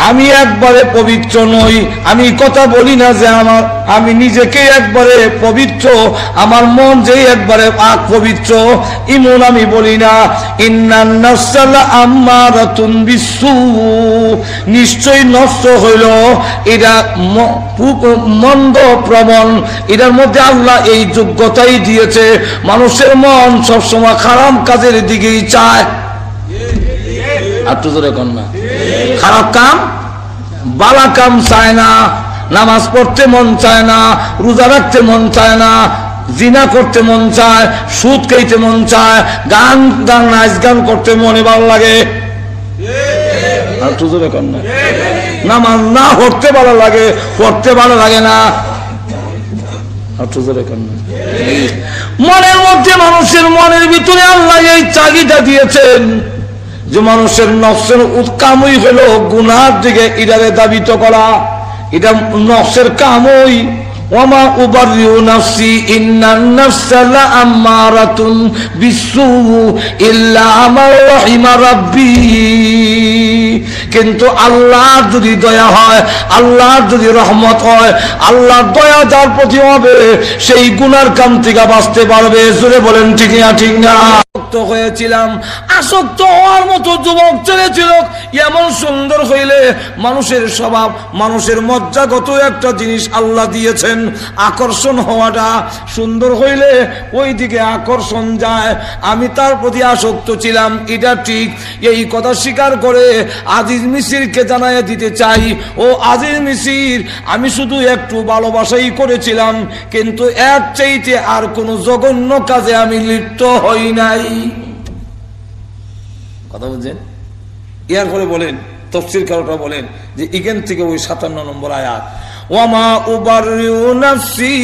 A: আমি একবারে পবিত্র নই। আমি কথা বলি না যে আমি নিজেকে একবারে পবিত্র, আমার মন যে একবারে পাক পবিত্র, ইমন আমি বলি না। ইন্নান নাফসা লাআম্মারাতুম বিসসু, নিশ্চয়ই নষ্ট হইল এটা মন্দ প্রবণ। এটার মধ্যে আল্লাহ এই যোগ্যতাই দিয়েছে, মানুষের মন সবসময় খারাপ কাজের দিকেই চায়। আর তো জোরে কন না, খারাপ কাম বালা কাম চায় না, নামাজ পড়তে মন চায় না, রোজা রাখতে মন চায় না, জিনা করতে মন চায়, সুদ খাইতে মন চায়, গান নাচ গান করতে মনে ভালো লাগে। আর তো জোরে কন না, নামাজ না পড়তে ভালো লাগে, পড়তে ভালো লাগে না। আর তো জোরে কন না, মনের মধ্যে, মানুষের মনের ভিতরে আল্লাহ এই চাহিদা দিয়েছেন যে মানুষের নফসের কামই হলো গুনার দিকে ইরারে দাবিত করা। এটা নফসের কামই। ওয়ামা উবাররিউ নাফসি ইন্নান নাফসা লাআম্মারাতুন বিসসু ইল্লা মা রাহিমা রাব্বি। কিন্তু আল্লাহর যদি দয়া হয়, আল্লাহর যদি রহমত হয়, আল্লাহর দয়া যার প্রতি হবে সেই গুনার কাম থেকে বাঁচতে পারবে। জোরে বলেন ঠিক না? ঠিক না? আসক্ত হয়েছিলাম, আসক্ত হওয়ার মতো যুবক ছেলেছিল, এমন সুন্দর হইলে মানুষের স্বভাব, মানুষের মজ্জাগত একটা জিনিস আল্লাহ দিয়েছেন, আকর্ষণ হওয়াটা সুন্দর হইলে ওই দিকে আকর্ষণ যায়। আমি তার প্রতি আসক্ত ছিলাম, এটা ঠিক। এই কথা স্বীকার করে আজিজ মিসিরকে জানাইয়া দিতে চাই, ও আজিজ মিসির, আমি শুধু একটু ভালোবাসাই করেছিলাম, কিন্তু এর চাইতে আর কোনো জঘন্য কাজে আমি লিপ্ত হই নাই। কথা বুঝছেন? ইয়ার পরে বলেন, তফসির কারটা বলেন যে এখান থেকে ওই 57 নম্বর আয়াত, ওয়ামা উবাররিউ নাফসি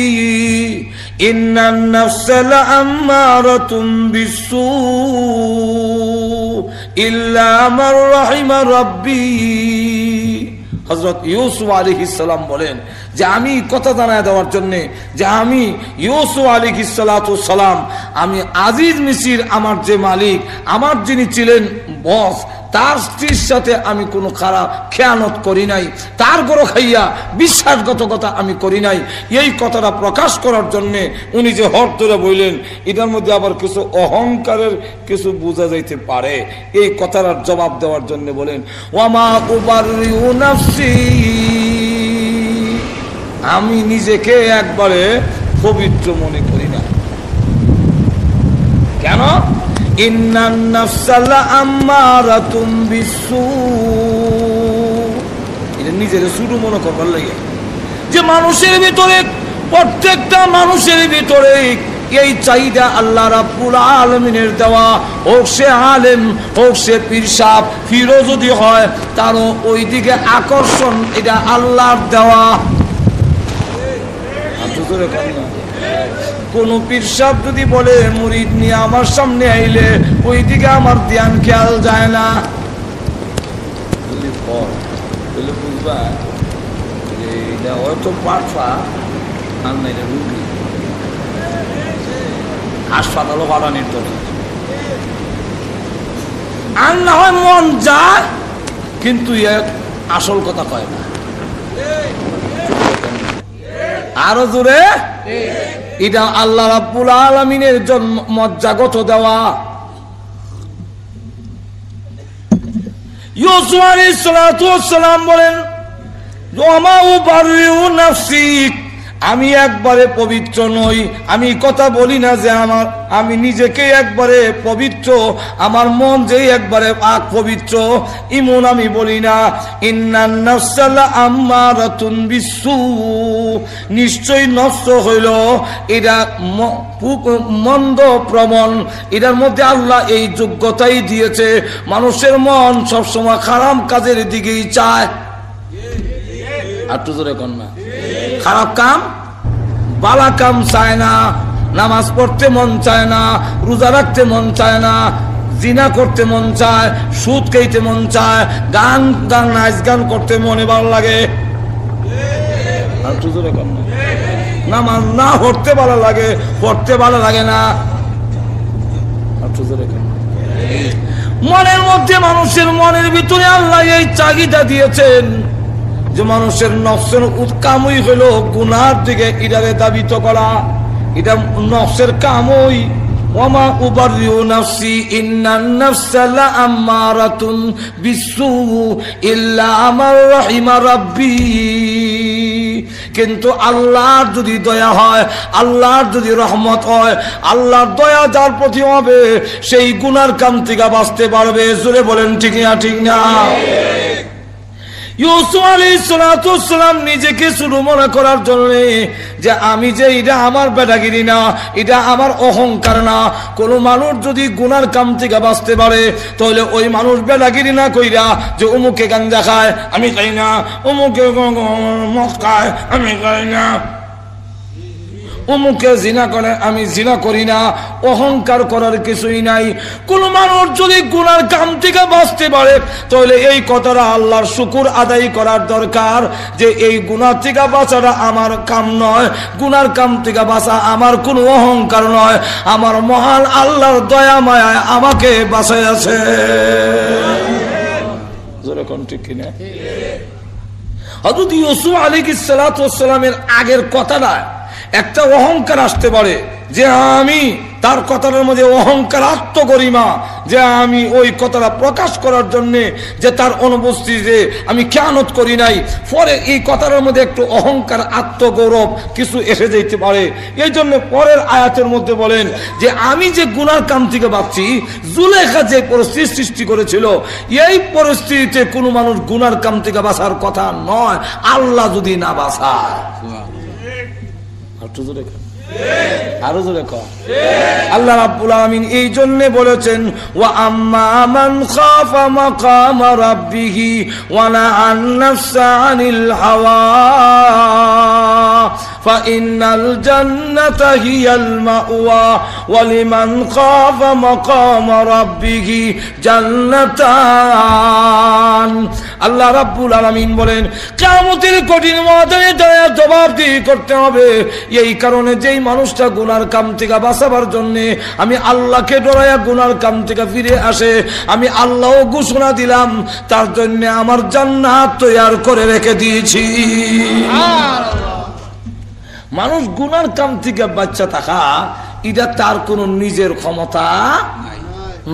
A: ইন্নান নাফসা লাআম্মারাতুম বিসসু ইল্লা মা রাহিমা রাব্বি। হযরত ইউসুফ আলাইহিস সালাম বলেন যে আমি কথা জানায় দেওয়ার জন্য যে আমি ইউসুফ আলাইহিস সালাতু সালাম, আমি আজিজ মিসির, আমার যে মালিক, আমার যিনি ছিলেন বস, তার স্ত্রীর সাথে আমি কোনো খারাপ খেয়ানত করি নাই, তার গরো খাইয়া বিশ্বাসঘাতকতা আমি করি নাই। এই কথাটা প্রকাশ করার জন্য উনি যে হর ধরে বললেন, এটার মধ্যে আবার কিছু অহংকারের কিছু বোঝা যাইতে পারে। এই কথাটার জবাব দেওয়ার জন্য বলেন ওয়ামা উবাররিউ নাফসি, আমি নিজেকে একবারে পবিত্র মনে করি না। কেন? ইন্নান নাফসা লাআম্মারাতুম বিসসু, এটা নিজের শুরু মনে করবার লাগে যে মানুষের ভিতরে, প্রত্যেকটা মানুষের ভিতরে এই চাহিদা আল্লাহ রাব্বুল আলামিনের দেওয়া। হোক সে আলেম, হোক সে পীর সাহেব, ফিরো যদি হয়, তারও ওই দিকে আকর্ষণ, এটা আল্লাহর দেওয়া। কোন পীর সাহেব যদি বলে মুরিদ নিয়ে আমার সামনে আইলে, ওই দিকে আমার ধ্যান খেয়াল যায় না। বুঝবা এটা হয়তো পাঠা আর না, এটা রুগী হাসপাতালও পাঠানির দরকার। আর না হয় মন যায়, কিন্তু আসল কথা কয় না। আরো জোরে, এটা আল্লাহ রাব্বুল আলামিনের জন্য মজ্জাগত দেওয়া। ইউসুফ আলাইহিস সালাতু ওয়াস সালাম বলেন ওয়ামা উবাররিউ নাফসি, আমি একবারে পবিত্র নই। আমি কথা বলি না যে আমি নিজেকে একবারে পবিত্র, আমার মন যে একবারে পাক পবিত্র, ইমন আমি বলি না। ইন্নান নাফসা লাআম্মারাতুন বিসসু, নিশ্চয়ই নফস হইল এটা মন্দ প্রবণ। এটার মধ্যে আল্লাহ এই যোগ্যতাই দিয়েছে, মানুষের মন সবসময় খারাপ কাজের দিকেই চায়। আর তো জোরে কর না, খারাপ কাম বালা কাম চায় না। নামাজ পড়তে মন চায় না, রোজা রাখতে মন চায় না, জিনা করতে মন চায়, সুদ খাইতে মন চায়, গান নাচ গান করতে মনে ভালো লাগে। নামাজ না পড়তে ভালো লাগে, পড়তে ভালো লাগে না। মনের মধ্যে, মানুষের মনের ভিতরে আল্লাহ এই চাহিদা দিয়েছেন যে মানুষের নফসের কামই হলো গুনার দিকে ইরারে দাবিত করা। এটা নফসের কামই। ওয়ামা উবাররিউ নাফসি ইন্নান নাফসা লাআম্মারাতুন বিসসু ইল্লা মা রাহিমা রাব্বি। কিন্তু আল্লাহর যদি দয়া হয়, আল্লাহর যদি রহমত হয়, আল্লাহর দয়া যার প্রতি হবে, সেই গুনার কাম থেকে বাঁচতে পারবে। জোরে বলেন ঠিক না? ঠিক না? ইউসুফ আলাইহিস সালাতু ওয়াস সালাম নিজেকে শুরু মনে করার জন্য যে আমি যে এটা আমার বেটাগিরি না, এটা আমার অহংকার না। কোন মানুষ যদি গুনার কাম থেকে বাঁচতে পারে, তাহলে ওই মানুষ বেটাগিরি না কইরা যে অমুকে গাঞ্জা খায় আমি খাই না, অমুকে মদ খায় আমি খাই না, অমুকে জিনা করে আমি জিনা করি না, অহংকার করার কিছুই নাই। কোন মানুষ যদি গুনার কাম থেকে বাঁচতে পারে, তাহলে এই কথাটা আল্লাহর শুকর আদায় করার দরকার যে এই গুনার থেকে বাঁচাটা আমার কাম নয়, গুনার কাম থেকে বাঁচা আমার কোনো অহংকার নয়, আমার মহান আল্লাহর দয়া মায়ায় আমাকে বাঁচাই আছে। ঠিক কিনা? হযরত ইউসুফ আলাইহিস সালাতু ওয়াস সালামের আগের কথাটা একটা অহংকার আসতে পারে যে আমি, তার কথাটার মধ্যে অহংকার, আত্মগরিমা, যে আমি ওই কথাটা প্রকাশ করার জন্য যে তার অনুপস্থিতিতে আমি খেয়ানত করি নাই। পরে এই কথাটার মধ্যে একটু অহংকার, আত্মগৌরব কিছু এসে যেতে পারে। এই জন্য পরের আয়াতের মধ্যে বলেন যে আমি যে গুনার কাম থেকে বাঁচছি, জুলেখা যে পরিস্থিতি সৃষ্টি করেছিল, এই পরিস্থিতিতে কোনো মানুষ গুনার কাম থেকে বাঁচার কথা নয়, আল্লাহ যদি না বাঁচায়। আরো জোরে কর। আল্লাহ রাব্বুল আলামিন এই জন্য বলেছেন ওয়া আম্মা মান খাফা মাকামা রাব্বিহি ওয়া নাহান নাফসা আনিল হাওয়া ফাইনাল জান্নাতা হিয়াল মাওয়া ওয়া লিমান খাফা মাকাম রাব্বিহি জান্নাতান। আল্লাহ রাব্বুল আলামিন বলেন কিয়ামতের কঠিন ময়দানে দাঁড়িয়ে জবাবদিহি করতে হবে। এই কারণে যেই মানুষটা গুনার কাম থেকে বাঁচাবার জন্য আমি আল্লাহকে ডরায়া গুনার কাম থেকে ফিরে আসে, আমি আল্লাহ ঘোষণা দিলাম তার জন্য আমার জান্নাত তৈয়ার করে রেখে দিয়েছি। মানুষ গুনার কাম থেকে বাচ্চা থাকা এটা তার কোন নিজের ক্ষমতা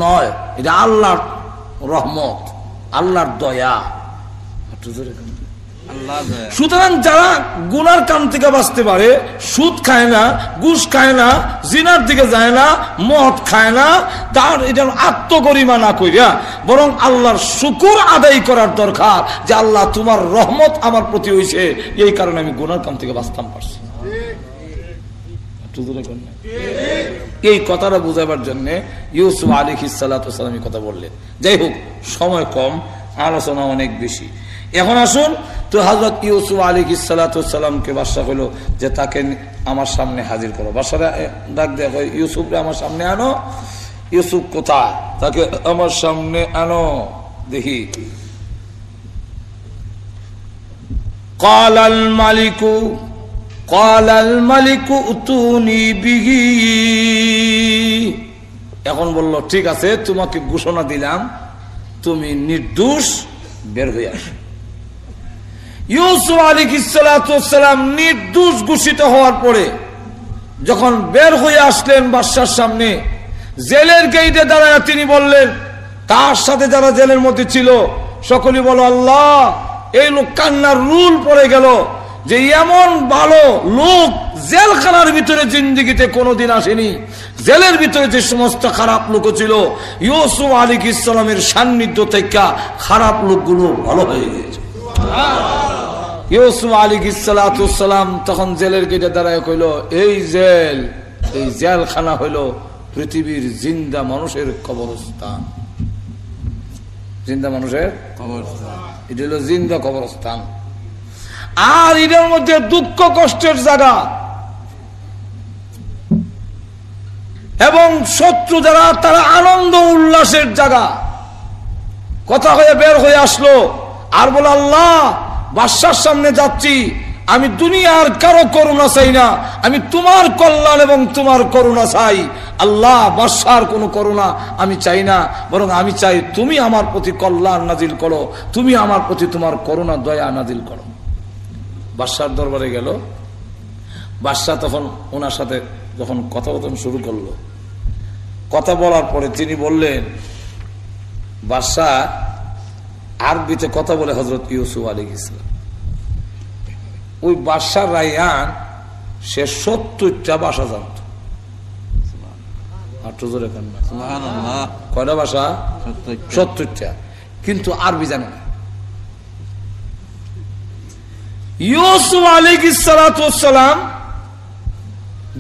A: নয়, এটা আল্লাহর রহমত, আল্লাহর দয়া। সুতরাং যারা গুনার কাম থেকে বাঁচতে পারে, সুদ খায় না, ঘুষ খায় না, জিনার দিকে যায় না, মদ খায় না, তার এটা আত্মগরিমা না কইরা বরং আল্লাহর শুকর আদায় করার দরকার যে আল্লাহ তোমার রহমত আমার প্রতি হইছে, এই কারণে আমি গুনার কাম থেকে বাঁচতাম পারছি। এই কথাটা বোঝাবার জন্য ইউসুফ আলাইহিস সালাতু ওয়াস সালাম এই কথা বললেন। যাই হোক, সময় কম, আলোচনা অনেক বেশি। এখন আসুন তো, হযরত ইউসুফ আলাইহিস সালাতু ওয়াস সালামকে বাদশা হলো যে তাকে আমার সামনে হাজির করো। বাদশারা ডাক দেয়া কয় ইউসুফকে আমার সামনে আনো। ইউসুফ কোথায়? তাকে আমার সামনে আনো দেখি। ক্বালাল মালিকু উতুনি বিহি। এখন বলল ঠিক আছে, তোমাকে ঘোষণা দিলাম তুমি নির্দোষ, বের হয়ে আসো। ইউসুফ আলাইহিস সালাতু ওয়াস সালাম নির্দোষ ঘোষিত হওয়ার পরে যখন বের হয়ে আসলেন বাদশার সামনে, জেলের গেটে দাঁড়ায় তিনি বললেন, তার সাথে যারা জেলের মধ্যে ছিল সকলে বলো আল্লাহ। এই লোক কান্নার রুল পড়ে গেল যে এমন ভালো লোক জেলখানার ভিতরে জিন্দেগিতে কোনোদিন আসেনি। জেলের ভিতরে যে সমস্ত খারাপ লোক ছিল, ইউসুফ আলাইহিস সালামের সান্নিধ্য থেকে খারাপ লোকগুলো ভালো হয়ে গেছে। ইউসুফ আলাইহিস সালাতু ওয়াস সালাম তখন জেলের গেটে দাঁড়ায় কইল, এই জেলখানা হইল পৃথিবীর জিন্দা মানুষের কবরস্থান। জিন্দা মানুষের কবরস্থান, এটা হলো জিন্দা কবরস্থান। আর এটার মধ্যে দুঃখ কষ্টের জায়গা, এবং শত্রু যারা তারা আনন্দ উল্লাসের জায়গা। কথা হয়ে বের হয়ে আসলো আর বলে, আল্লাহ বাদশার সামনে যাচ্ছি, আমি দুনিয়ার কারো করুণা চাই না, আমি তোমার কল্যাণ এবং তোমার করুণা চাই। আল্লাহ বাদশার কোনো করুণা আমি চাই না, বরং আমি চাই তুমি আমার প্রতি কল্যাণ নাজিল করো, তুমি আমার প্রতি তোমার করুণা দয়া নাজিল করো। বাদশার দরবারে গেল। বাদশা তখন ওনার সাথে যখন কথোপকথন শুরু করলো, কথা বলার পরে তিনি বললেন, বাদশা আরবিতে কথা বলে হযরত ইউসুফ আলাইহিস সালাম। ওই বাদশার রায়্যান সে 70টা ভাষা জানত। কয়টা ভাষা? 70টা, কিন্তু আরবি জানে না। ইউসুফ আলাইহিস সালাতু ওয়াস সালাম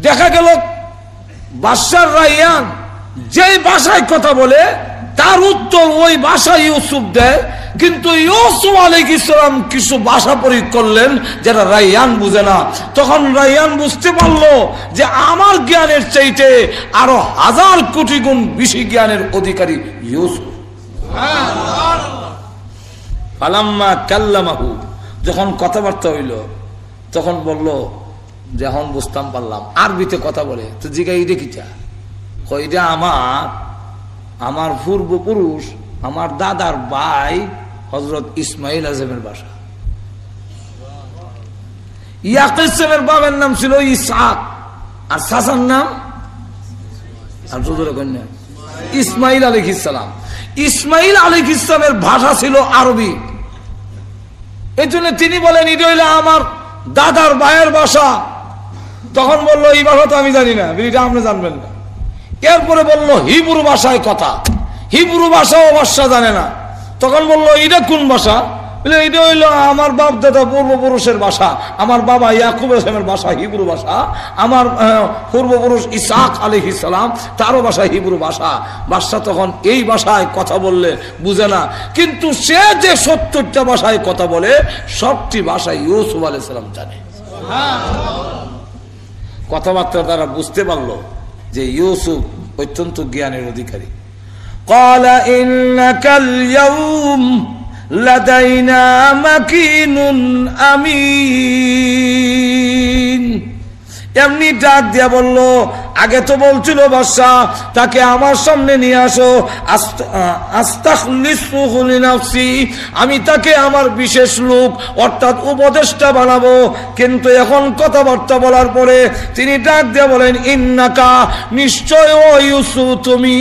A: দেখা গেল বাদশার রায়্যান যেই ভাষায় কথা বলে তার উত্তর ওই ভাষায় ইউসুফ দেয়, কিন্তু ইউসুফ আলাইহিস সালাম কিছু ভাষা প্রয়োগ করলেন যেটা রায়্যান বুঝে না। তখন রায়্যান বুঝতে পারলো যে আমার জ্ঞানের চাইতে আরো 1000 কোটি গুণ বেশি জ্ঞানের অধিকারী ইউসুফ। ফালাম্মা কাল্লামাহু, যখন কথাবার্তা হইল তখন বলল যে এখন বুঝতাম পারলাম, আরবিতে কথা বলে। তো জিগাই দেখিটা কইটা আমার পূর্বপুরুষ, আমার দাদার ভাই হযরত ইসমাইল আজমের বাসা। ইয়াকুবের বাবার নাম ছিল ইসহাক, আর চাচার নাম ইসমাইল আলাইহিস সালাম। ইসমাইল আলাইহিস সালামের ভাষা ছিল আরবি। এই জন্য তিনি বলেন এটা হইল আমার দাদার ভাইয়ের ভাষা। তখন বললো এই ভাষা তো আমি জানি না, এটা আপনি জানবেন না। এরপরে বললো হিব্রু ভাষায় কথা, হিব্রু ভাষাও বাদশা জানে না। তখন বললো এটা কোন ভাষা? বলে এটা হইল আমার বাপ দাদা পূর্বপুরুষের ভাষা, আমার বাবা ইয়াকুব আলাইহিসসালামের ভাষা হিব্রু ভাষা, আমার পূর্বপুরুষ ইসহাক আলাইহিস সালাম তারও ভাষা হিব্রু ভাষা। বাদশা তখন এই ভাষায় কথা বললে বুঝে না, কিন্তু সে যে 70টা ভাষায় কথা বলে সবটি ভাষায় ইউসুফ আলাইহিস সালাম জানে। কথাবার্তা তারা বুঝতে পারলো যে ইউসুফ অত্যন্ত জ্ঞানের অধিকারী। ক্বালা ইন্নাকাল ইয়াউম লাদাইনা মাকিনুন আমিন। এমনি ডাক দিয়া বলল, আগে তো বলছিল বাদশাহ তাকে আমার সামনে নিয়ে আসো, আস্তাখলিসুহু লিনাফসি, আমি তাকে আমার বিশেষ লোক অর্থাৎ উপদেষ্টা বানাবো। কিন্তু এখন কথাবার্তা বলার পরে তিনি ডাক দিয়া বলেন, ইন্নাকা, নিশ্চয় ও ইউসুফ তুমি,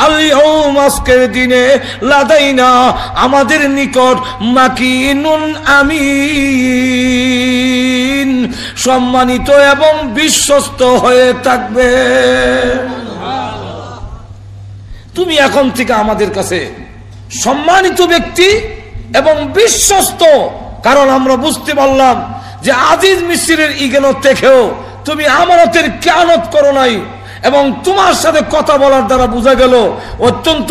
A: আল ইয়াউম, আজকের দিনে, লাদাইনা, আমাদের নিকট, মাকিনুন আমিন, সম্মানিত এবং বিশ্বস্ত হয়ে থাকবে। তুমি এখন থেকে আমাদের কাছে সম্মানিত ব্যক্তি এবং বিশ্বস্ত, কারণ আমরা বুঝতে পারলাম যে আজিজ মিসরের ইগেনত থেকেও তুমি আমানতের খেয়ানত করো নাই, এবং তোমার সাথে কথা বলার দ্বারা বোঝা গেল অত্যন্ত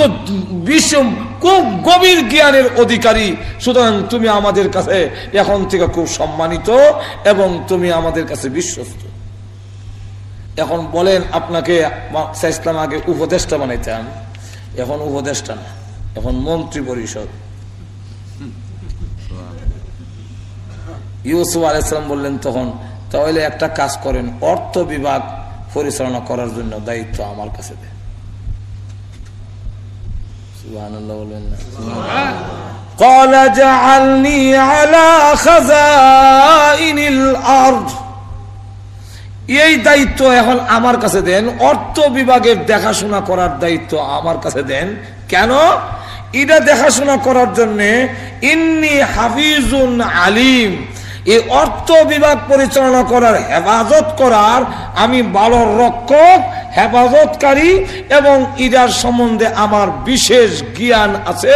A: খুব গভীর জ্ঞানের অধিকারী। সুতরাং তুমি আমাদের কাছে এখন থেকে খুব সম্মানিত এবং তুমি আমাদের কাছে বিশ্বস্ত। এখন বলেন, আপনাকে ইসলাম আগে উপদেষ্টা বানাইতাম, এখন উপদেষ্টা না, এখন মন্ত্রী পরিষদ। ইউসুফ আলাইহিস সালাম বললেন তখন, তাহলে একটা কাজ করেন, অর্থ বিভাগ পরিচালনা করার জন্য দায়িত্ব আমার কাছে দেন। সুবহানাল্লাহ বলেন না? ক্বালা জাআলনি আলা খাযাইনিল আরদ, এই দায়িত্ব এখন আমার কাছে দেন, অর্থ বিভাগের দেখাশোনা করার দায়িত্ব আমার কাছে দেন। কেন? এটা দেখাশোনা করার জন্য, ইন্নী হাফিজুন আলিম, এই অর্থ বিভাগ পরিচালনা করার, হেফাজত করার আমি ভালো রক্ষক, হেফাজতকারী, এবং ইদার সম্বন্ধে আমার বিশেষ জ্ঞান আছে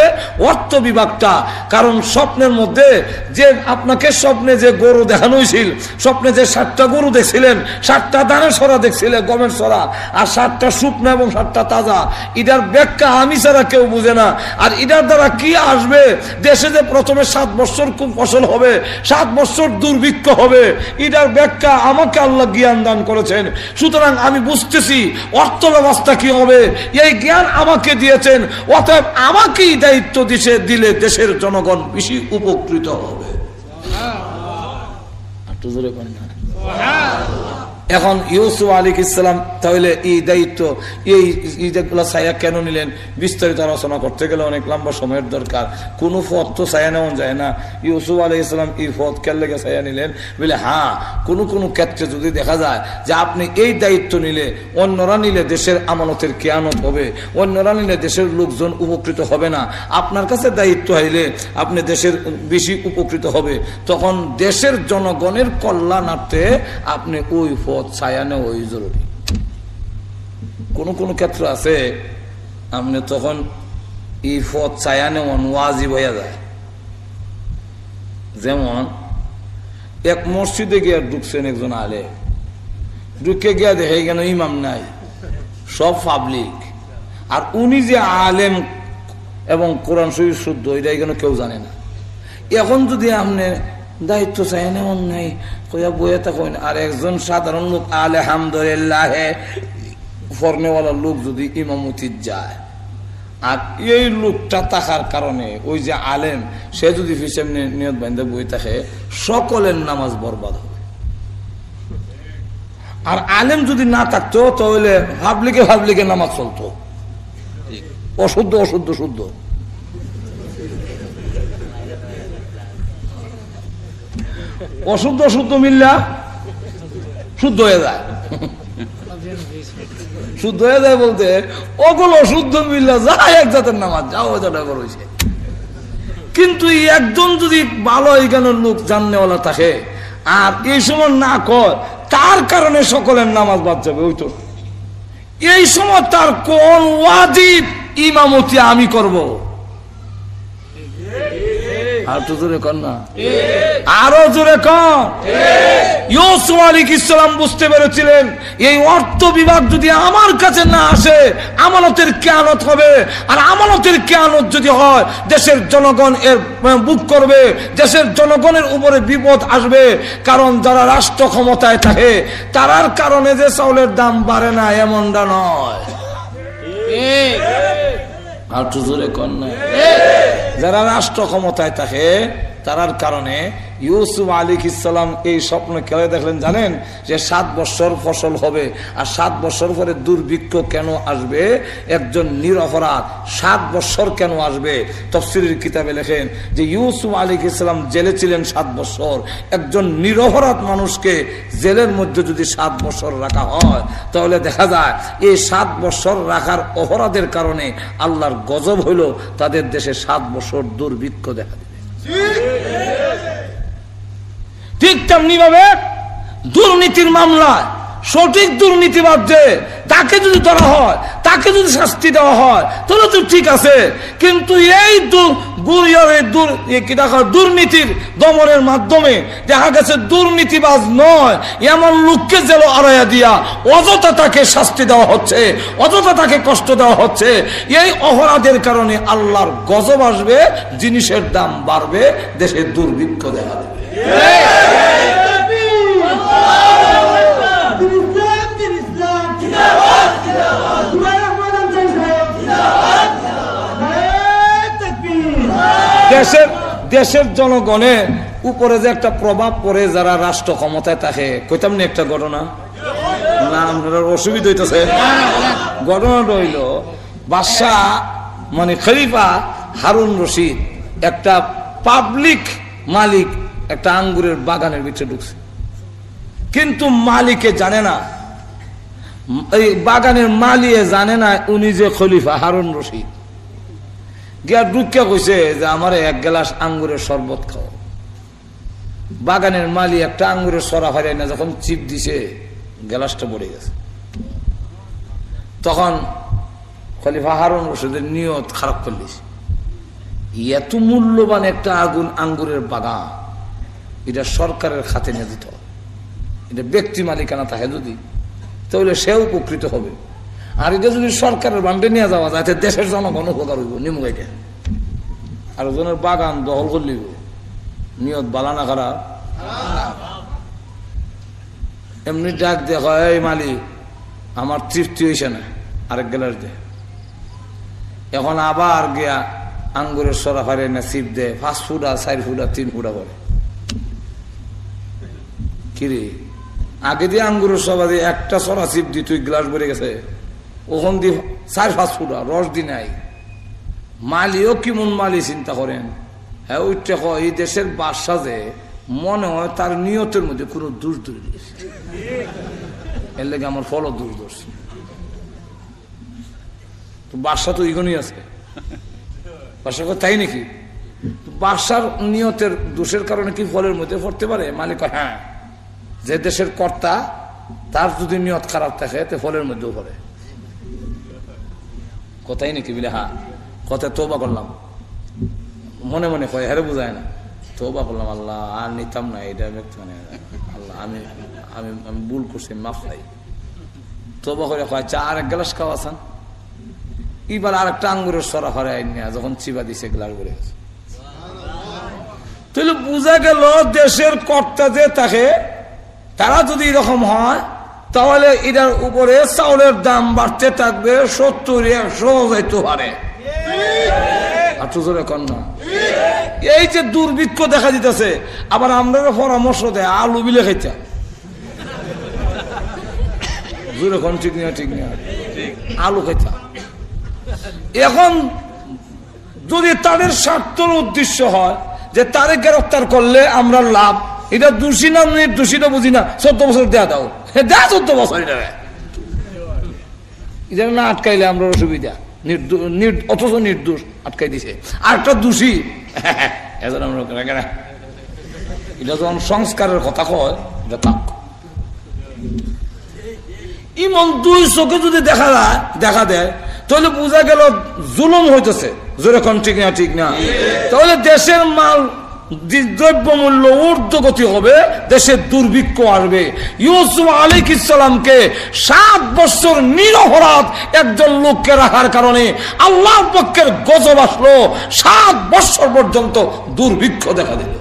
A: অর্থ বিভাগটা। কারণ স্বপ্নের মধ্যে যে আপনাকে স্বপ্নে যে গরু দেখানো হয়েছিল, স্বপ্নে যে 7টা গরু দেখছিলেন, 7টা দানের সরা দেখছিলেন, গমের সরা, আর 7টা শুকনো এবং 7টা তাজা, ইটার ব্যাখ্যা আমি ছাড়া কেউ বুঝে না। আর ইটার দ্বারা কি আসবে, দেশে যে প্রথমে 7 বছর খুব ফসল হবে, 7 বছর দুর্ভিক্ষ হবে, এটার ব্যাখ্যা আমাকে আল্লাহ জ্ঞান দান করেছেন। সুতরাং আমি বুঝতেছি অর্থ ব্যবস্থা কি হবে, এই জ্ঞান আমাকে দিয়েছেন, অতএব আমাকেই দায়িত্ব দিলে দেশের জনগণ বেশি উপকৃত হবে। এখন ইউসুফ আলাইহিস সালাম তাহলে এই দায়িত্ব, এই যেগুলো ছায়া কেন নিলেন, বিস্তারিত আলোচনা করতে গেলে অনেক লম্বা সময়ের দরকার। কোনো পথ তো ছায়া নেওয়া যায় না। ইউসুফ আলাইহিস সালাম এই পথ কেন লেগে ছায়া নিলেন বলে, হ্যাঁ, কোনো ক্ষেত্রে যদি দেখা যায় যে আপনি এই দায়িত্ব নিলে, অন্যরা নিলে দেশের আমানতের খেয়ানত হবে, অন্যরা নিলে দেশের লোকজন উপকৃত হবে না, আপনার কাছে দায়িত্ব হইলে আপনি দেশের বেশি উপকৃত হবে, তখন দেশের জনগণের কল্যাণার্থে আপনি ওই ছায়া নেওয়া ওই জরুরি। কোন ক্ষেত্র আছে আপনি তখন এই পথ ছায়া নেওয়া ওয়াজিব হয়ে যায়। যেমন এক মসজিদে গিয়ে ঢুকছেন একজন আলে, ঢুকে গিয়া দেখে কেন ইমাম নাই, সব পাবলিক, আর উনি যে আলেম এবং কোরআন শরীফ শুদ্ধ, এটা কেন কেউ জানে না। এখন যদি আপনি দায়িত্ব চাই নেওয়ার নাই, কইয়া বইয়ে থাকেন, আর একজন সাধারণ লোক আলহামদুলিল্লাহ ফরনেওয়ালা লোক যদি ইমামতি যায়, আর এই লোকটা থাকার কারণে ওই যে আলেম, সে যদি হিসেব নিয়ত বান্ধে বই থাকে, সকলের নামাজ বরবাদ হবে। আর আলেম যদি না থাকতো তাহলে ভাবলিকে নামাজ চলতো, অশুদ্ধ অশুদ্ধ শুদ্ধ। অশুদ্ধ শুদ্ধ মিললা শুদ্ধ হয়ে যায়, শুদ্ধ হয়ে যায় বলতে ওগুলো শুদ্ধ মিললা যায় এক জাতের নামাজ, যাও যেটা করেছে। কিন্তু একজন যদি ভালো এখানে লোক জাননেওয়ালা থাকে আর এই সময় না কর, তার কারণে সকলের নামাজ বাদ যাবে। ওই তো এই সময় তার কোন ওয়াজিব ইমামতি আমি করব, আর তো জোরে কর না, আরো জোরে কর। ইউসুফ আলাইহিস সালাম বুঝতে পেরেছিলেন এই অর্থ বিভাগ যদি আমার কাছে না আসে আমানতের কিয়ানত হবে, আর আমানতের কিয়ানত যদি হয় দেশের জনগণ এর বুক করবে, দেশের জনগণের উপরে বিপদ আসবে। কারণ যারা রাষ্ট্র ক্ষমতায় থাকে তারার কারণে যে চাউলের দাম বাড়ে না এমনটা নয়। আর তো জোরে কর না, যারা রাষ্ট্র ক্ষমতায় থাকে তারার কারণে ইউসুফ আলাইহিস সালাম এই স্বপ্ন কেন দেখলেন জানেন? যে 7 বছর ফসল হবে, আর 7 বছর পরে দুর্ভিক্ষ কেন আসবে? একজন নিরপরাধ 7 বছর কেন আসবে? তাফসীরের কিতাবে লেখেন যে ইউসুফ আলাইহিস সালাম জেলে ছিলেন 7 বছর। একজন নিরপরাধ মানুষকে জেলের মধ্যে যদি 7 বছর রাখা হয় তাহলে দেখা যায় এই 7 বছর রাখার অপরাধের কারণে আল্লাহর গজব হইল, তাদের দেশে 7 বছর দুর্ভিক্ষ দেখা দেবে। ঠিক তেমনি ভাবে দুর্নীতির মামলায় সঠিক দুর্নীতিবাদ যে তাকে যদি ধরা হয়, তাকে যদি শাস্তি দেওয়া হয় তাহলে তো ঠিক আছে। কিন্তু এই দুর্নীতির দমনের মাধ্যমে দেখা গেছে দুর্নীতিবাজ নয় এমন লোককে জেল আড়াইয়া দিয়া অযথা তাকে শাস্তি দেওয়া হচ্ছে, অযথা তাকে কষ্ট দেওয়া হচ্ছে। এই অপরাধের কারণে আল্লাহর গজব আসবে, জিনিসের দাম বাড়বে, দেশে দুর্ভিক্ষ দেখা দেবে। দেশের জনগণের উপরে যে একটা প্রভাব পড়ে যারা রাষ্ট্র ক্ষমতায় থাকে, কইতাম না একটা ঘটনা, না আপনার অসুবিধা হইতেছে? ঘটনাটা হইল বাদশাহ মানে খলিফা হারুন রশিদ একটা পাবলিক মালিক একটা আঙ্গুরের বাগানের ভিতরে ঢুকছে, কিন্তু মালিকে জানে না, এই বাগানের মালিয়ে জানে না উনি যে খলিফা হারুন রশিদ। গিয়া ঢুকিয়া কইছে যে আমার 1 গ্লাস আঙ্গুরের শরবত খাও। বাগানের মালি একটা আঙ্গুরের সরা ফারিয়ে না যখন চিপ দিছে গ্লাসটা পড়ে গেছে। তখন খলিফা হারুন রশিদের নিয়ত খারাপ করলিস, এত মূল্যবান একটা আঙ্গুরের বাগান এটা সরকারের খাতে নিয়ে দিত, এটা ব্যক্তি মালিকানা থাকে যদি, তাহলে সে উপকৃত হবে। আর এটা যদি সরকারের বান্ডে নিয়ে যাওয়া যায় দেশের জনগণ উপকার হইব। নিমুগাইটা আর জনের বাগান দখল করলিব, নিয়ত বালা না খারাপ। এমনি ডাক দেখা, এই মালিক আমার তৃপ্তি হয়েছে না, 1 গ্লাস দে। এখন আবার গিয়া আঙ্গুরের সরা ফারে না চিপ দে, 5 ফুটা 4 ফুটা 3 ফুটা করে। কিরে আগে দিয়ে আঙ্গুরের সরা দিয়ে একটা সরা চিপ দি তুই গ্লাস ভরে গেছে, ওখান দিয়ে 4-5 ফুটা রস দি নাই। মালিও কেমন মালি চিন্তা করেন, হ্যাঁ ওইটা এই দেশের বাদশা যে মনে হয় তার নিয়তের মধ্যে কোনো দোষ ধরে দিয়েছে, এর লেগে আমার ফলও দোষ ধরছে। তো বাদশা তো ইগনই আছে, বাদশা তাই নাকি? বাদশার নিয়তের দোষের কারণে কি ফলের মধ্যে পড়তে পারে? মালিক হ্যাঁ, যে দেশের কর্তা তার যদি নিয়ত খারাপ থাকে তো ফলের মধ্যেও পড়ে। কথাই নাকি বলে? হ্যাঁ, কথায় তওবা করলাম, মনে মনে কয় হ্যাঁ বুঝায় না, তওবা করলাম, আল্লাহ আর নিতাম না এটা, মানে আল্লাহ আমি আমি আমি ভুল করছি, মাফ চাই। তওবা করে কয় 1 গ্লাস খাওয়াছেন, এবার আরেকটা আঙ্গুরের সরা ফরে আইনা যখন চিবা দিছে গ্লাস ভরে গেছে। তাহলে বোঝা গেল দেশের কর্তা যে থাকে তারা যদি এরকম হয় তাহলে এটার উপরে চাউলের দাম বাড়তে থাকবে, 70-100 যাইতে পারে। এই যে দুর্ভিক্ষ দেখা দিতেছে, আবার আমরা পরামর্শ দেয় আলু বিলে খাইতে, ঠিক না? ঠিক না, আলু খাইতে। এখন যদি তাদের স্বার্থের উদ্দেশ্য হয় যে তারে গ্রেফতার করলে আমরা লাভ, এটা দোষী না নির্দোষীটা বুঝি না, 14 বছর দেয়া দাও, দেয়া 14 বছর এটা না আটকাইলে আমরা অসুবিধা, অথচ নির্দোষ আটকাই দিছে। আর একটা দোষী এখন আমরা এটা যখন সংস্কারের কথা কয় এটা তাক ইমন 2 চোখে যদি দেখা দেয় তাহলে বোঝা গেল জুলুম হইতেছে, যেরকম ঠিক না ঠিক না? তাহলে দেশের মাল দ্রব্যমূল্য ঊর্ধ্বগতি হবে, দেশের দুর্ভিক্ষ আসবে। ইউসুফ আলাইহিস সালামকে 7 বছর নিরপরাধ একজন লোককে রাখার কারণে আল্লাহর পক্ষের গজব আসলো, 7 বছর পর্যন্ত দুর্ভিক্ষ দেখা দিল।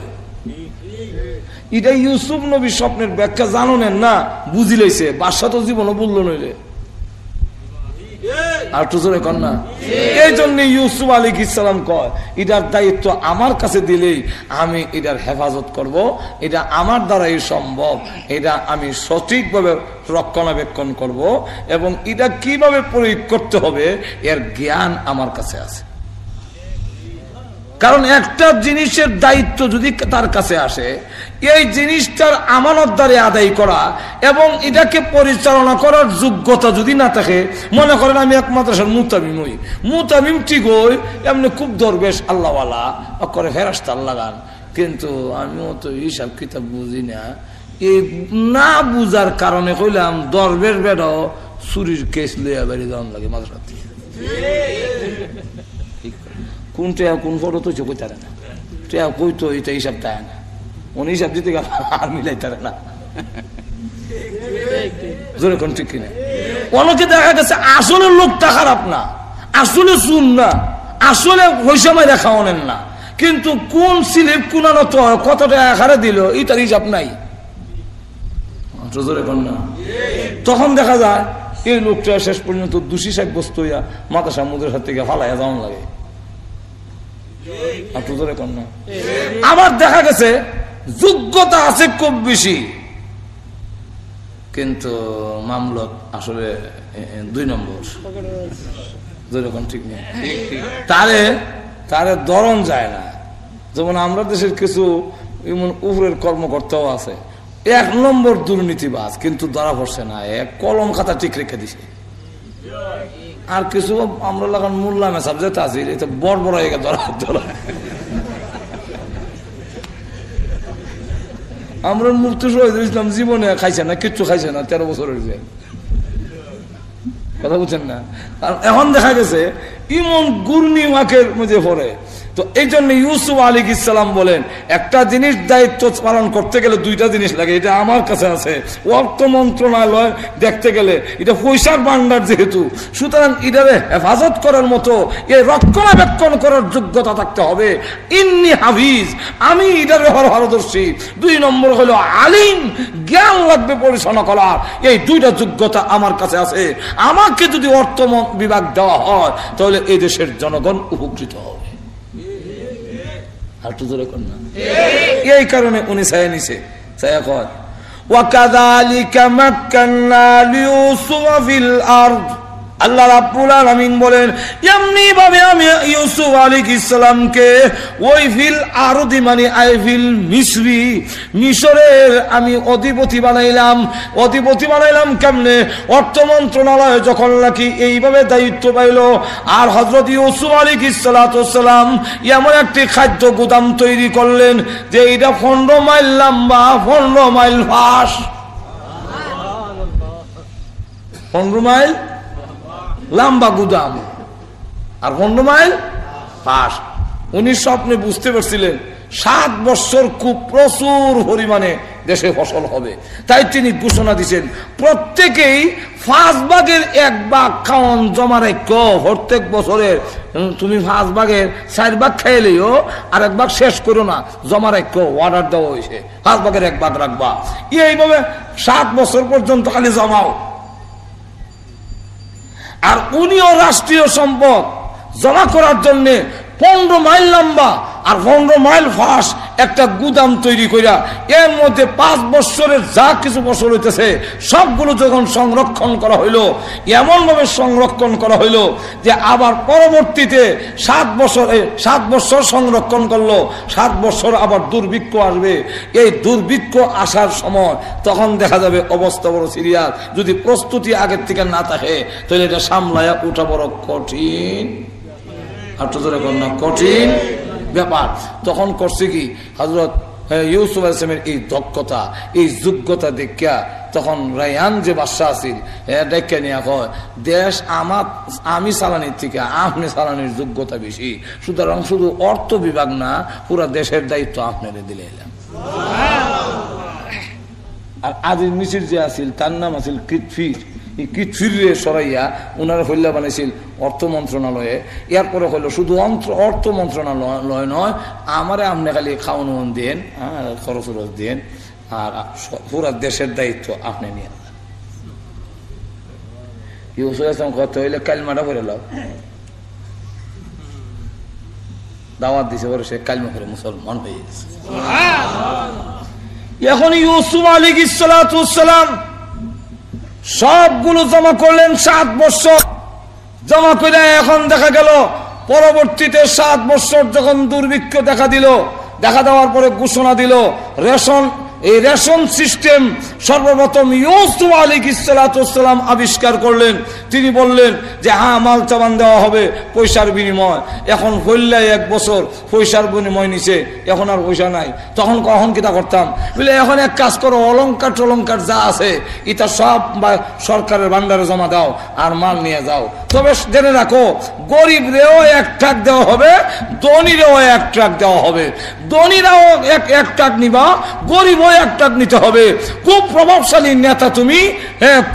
A: এটা ইউসুফ নবীর স্বপ্নের ব্যাখ্যা জানেন না, বুঝিলেছে, বাদশা তো জীবনও বললো নইলে আর তো জোরে কর না। এই জন্য ইউসুফ আলাইহিস সালাম কয় এটার দায়িত্ব আমার কাছে দিলেই আমি এটার হেফাজত করব, এটা আমার দ্বারাই সম্ভব, এটা আমি সঠিকভাবে রক্ষণাবেক্ষণ করব এবং এটা কিভাবে প্রয়োগ করতে হবে এর জ্ঞান আমার কাছে আছে। কারণ একটা জিনিসের দায়িত্ব যদি তার কাছে আসে, এই জিনিসটার আমানতদারি আদায় করা এবং এটাকে পরিচালনা করার যোগ্যতা যদি না থাকে, মনে করেন আমি এক মাদ্রাসার মুতামিম হই, মুতামিম ঠিক হই, এমনি খুব দরবেশ আল্লাহওয়ালা করে ফেরেশতা লাগান, কিন্তু আমিও তো হিসাব কিতাব বুঝি না, এই না বুঝার কারণে কইলাম দরবেশ বেড়াও চুরির কেস লইয়া বেড়ে যাওয়ার লাগে মাদ্রাসা থেকে। কোন টেয়া কোন ফটো তো কইতে পারে না, টেয়া কইতো এটা হিসাব দেয় না, উনি হিসাব দিতে গেল আর মিলাইতে পারে না, যেরকম ঠিক কিনা? অনেকে দেখা গেছে আসলে লোকটা খারাপ না, আসলে চুন না, আসলে পয়সামাই দেখা অনেন না, কিন্তু কোন স্লিপ কোনানো তো কত টাকা হারে দিল এটার হিসাব নাই, যেরকম না? তখন দেখা যায় এই লোকটা শেষ পর্যন্ত দোষী সাব্যস্ত হইয়া মাদ্রাসা মুদ্রাসার থেকে ফালাইয়া যাওয়ান লাগে। আবার দেখা গেছে যোগ্যতা আছে খুব বেশি, কিন্তু মামলত আসলে 2 নম্বর, যেরকম ঠিক নেই, তারে ধরন যায় না। যেমন আমরা দেশের কিছু এমন উপরের কর্মকর্তাও আছে 1 নম্বর দুর্নীতিবাজ, কিন্তু ধরা পড়ছে না, কলম খাতা ঠিক রেখে দিছে। আর কিছু আমরা লাগান মোল্লা মেসাব যেতে আছি, এটা বড় বড় হয়ে গেছে ধরা। আমরা মুফতি শহীদুল ইসলাম জীবনে খাইছে না, কিচ্ছু খাইছে না, 13 বছর হয়েছে, কথা বুঝছেন না? আর এখন দেখা গেছে ইমন গুরনি ওয়াকের মধ্যে পড়ে। তো এই জন্য ইউসুফ আলাইহিস সালাম বলেন একটা জিনিস দায়িত্ব পালন করতে গেলে 2টা জিনিস লাগে, এটা আমার কাছে আছে, অর্থ মন্ত্রণালয় দেখতে গেলে এটা পয়সার ভান্ডার যেহেতু, সুতরাং এটারে হেফাজত করার মতো এই রক্ষণাবেক্ষণ করার যোগ্যতা থাকতে হবে। ইন্নি হাফিজ, আমি এটারে পারদর্শী। 2 নম্বর হলো আলিম, জ্ঞান লাগবে পরিচালনা করার, এই 2টা যোগ্যতা আমার কাছে আছে। আমাকে যদি অর্থ বিভাগ দেওয়া হয় তাহলে এই দেশের জনগণ উপকৃত হবে। এই কারণে উনি ছায়া নিছে, ছায়া কয় ওয়াকাযালিকা মাক্কান্না লিইউসুফা ফিল আরদ। আল্লাহ রাব্বুল আলামিন বলেন এমনি ভাবে আমি ইউসুফ আলাইহিস সালামকে ওই ফিল আরদি মানে আই ফিল মিসরি, মিশরের আমি অধিপতি বানাইলাম। অধিপতি বানাইলাম কেমনে? অর্থ মন্ত্রণালয় যখন নাকি এইভাবে দায়িত্ব পাইল, আর হযরত ইউসুফ আলাইহিস সালাম এমন একটি খাদ্য গুদাম তৈরি করলেন যে এটা 15 মাইল লম্বা, 15 মাইল ফাঁস, 15 মাইল লম্বা গুদাম আর 15 মাইল পাশ। উনি স্বপ্নে বুঝতে পারছিলেন 7 বছর খুব প্রচুর পরিমাণে দেশে ফসল হবে, তাই তিনি ঘোষণা দিচ্ছেন প্রত্যেকেই 5 ভাগের 1 ভাগ খাওয়ান জমা রাখো। প্রত্যেক বছরের তুমি 5 ভাগের 4 ভাগ খাইলেও আর 1 ভাগ শেষ করো না, জমা রাখো, অর্ডার দেওয়া হয়েছে 5 ভাগের 1 ভাগ রাখবা। এইভাবে 7 বছর পর্যন্ত খালি জমাও। আর উনিও রাষ্ট্রীয় সম্পদ জমা করার জন্য 15 মাইল লম্বা আর 15 মাইল ফাঁস একটা গুদাম তৈরি কইরা এর মধ্যে 5 বছরের যা কিছু ফসল হইতেছে সবগুলো যখন সংরক্ষণ করা হইলো, এমন ভাবে সংরক্ষণ করা হইলো যে আবার পরবর্তীতে 7 বছর সংরক্ষণ করলো, 7 বছর আবার দুর্ভিক্ষ আসবে। এই দুর্ভিক্ষ আসার সময় তখন দেখা যাবে অবস্থা বড় সিরিয়াস। যদি প্রস্তুতি আগের থেকে না থাকে তাহলে এটা সামলায়া ওঠা বড় কঠিন, কঠিন ব্যাপার। তখন করছে কি হযরত ইউসুফ আলাইহিস সালামের এই দক্ষতা, এই যোগ্যতা দেখিয়া তখন রায়ান যে বাদশাহ আছিল ডেকে নিয়ে কয়, দেশ আমি চালানির থেকে আপনি চালানির যোগ্যতা বেশি, সুতরাং শুধু অর্থ বিভাগ না, পুরা দেশের দায়িত্ব আপনারে দিলে এলাম। আর আজিজ মিসির যে আছিল তার নাম আছিল কিতফির। এই কিতফিরে সরাইয়া উনার হইলা বানাইছিল অর্থ মন্ত্রণালয়ে। এরপরে হইলো শুধু অর্থ মন্ত্রণালয় নয়, আমারে আপনি খালি খাওয়ানো দেন, খরচ দেন, আর পুরা দেশের দায়িত্ব আপনি নিয়ে। ইউসুফ ইসলাম কত হইলে কালমাটা করে লাও, দাওয়াত দিছে পরে সে কালমা করে মুসলমান হয়ে গেছে। এখন ইউসুফ আলাইহিস সালাম সবগুলো জমা করলেন 7 বছর। জমা করে এখন দেখা গেল পরবর্তীতে 7 বছর যখন দুর্ভিক্ষ দেখা দেওয়ার পরে ঘোষণা দিল এই রেশন সিস্টেম সর্বপ্রথম ইউসুফ আলাইহিস সালাম আবিষ্কার করলেন। তিনি বললেন যে হ্যাঁ, মাল চাবান দেওয়া হবে পয়সার বিনিময়। এখন হইলে 1 বছর পয়সার বিনিময় নিছে, এখন আর পয়সা নাই। তখন কখন কিতা করতাম বলে, এখন এক কাজ করো, অলংকার যা আছে এটা সব সরকারের ভান্ডারে জমা দাও আর মাল নিয়ে যাও। তবে জেনে রাখো, গরিবরেও 1 ট্রাক দেওয়া হবে, ধনীরেও 1 ট্রাক দেওয়া হবে। ধনীরাও এক ট্রাক নিবা, গরিব 1 ট্রাক নিতে হবে। খুব প্রভাবশালী নেতা তুমি,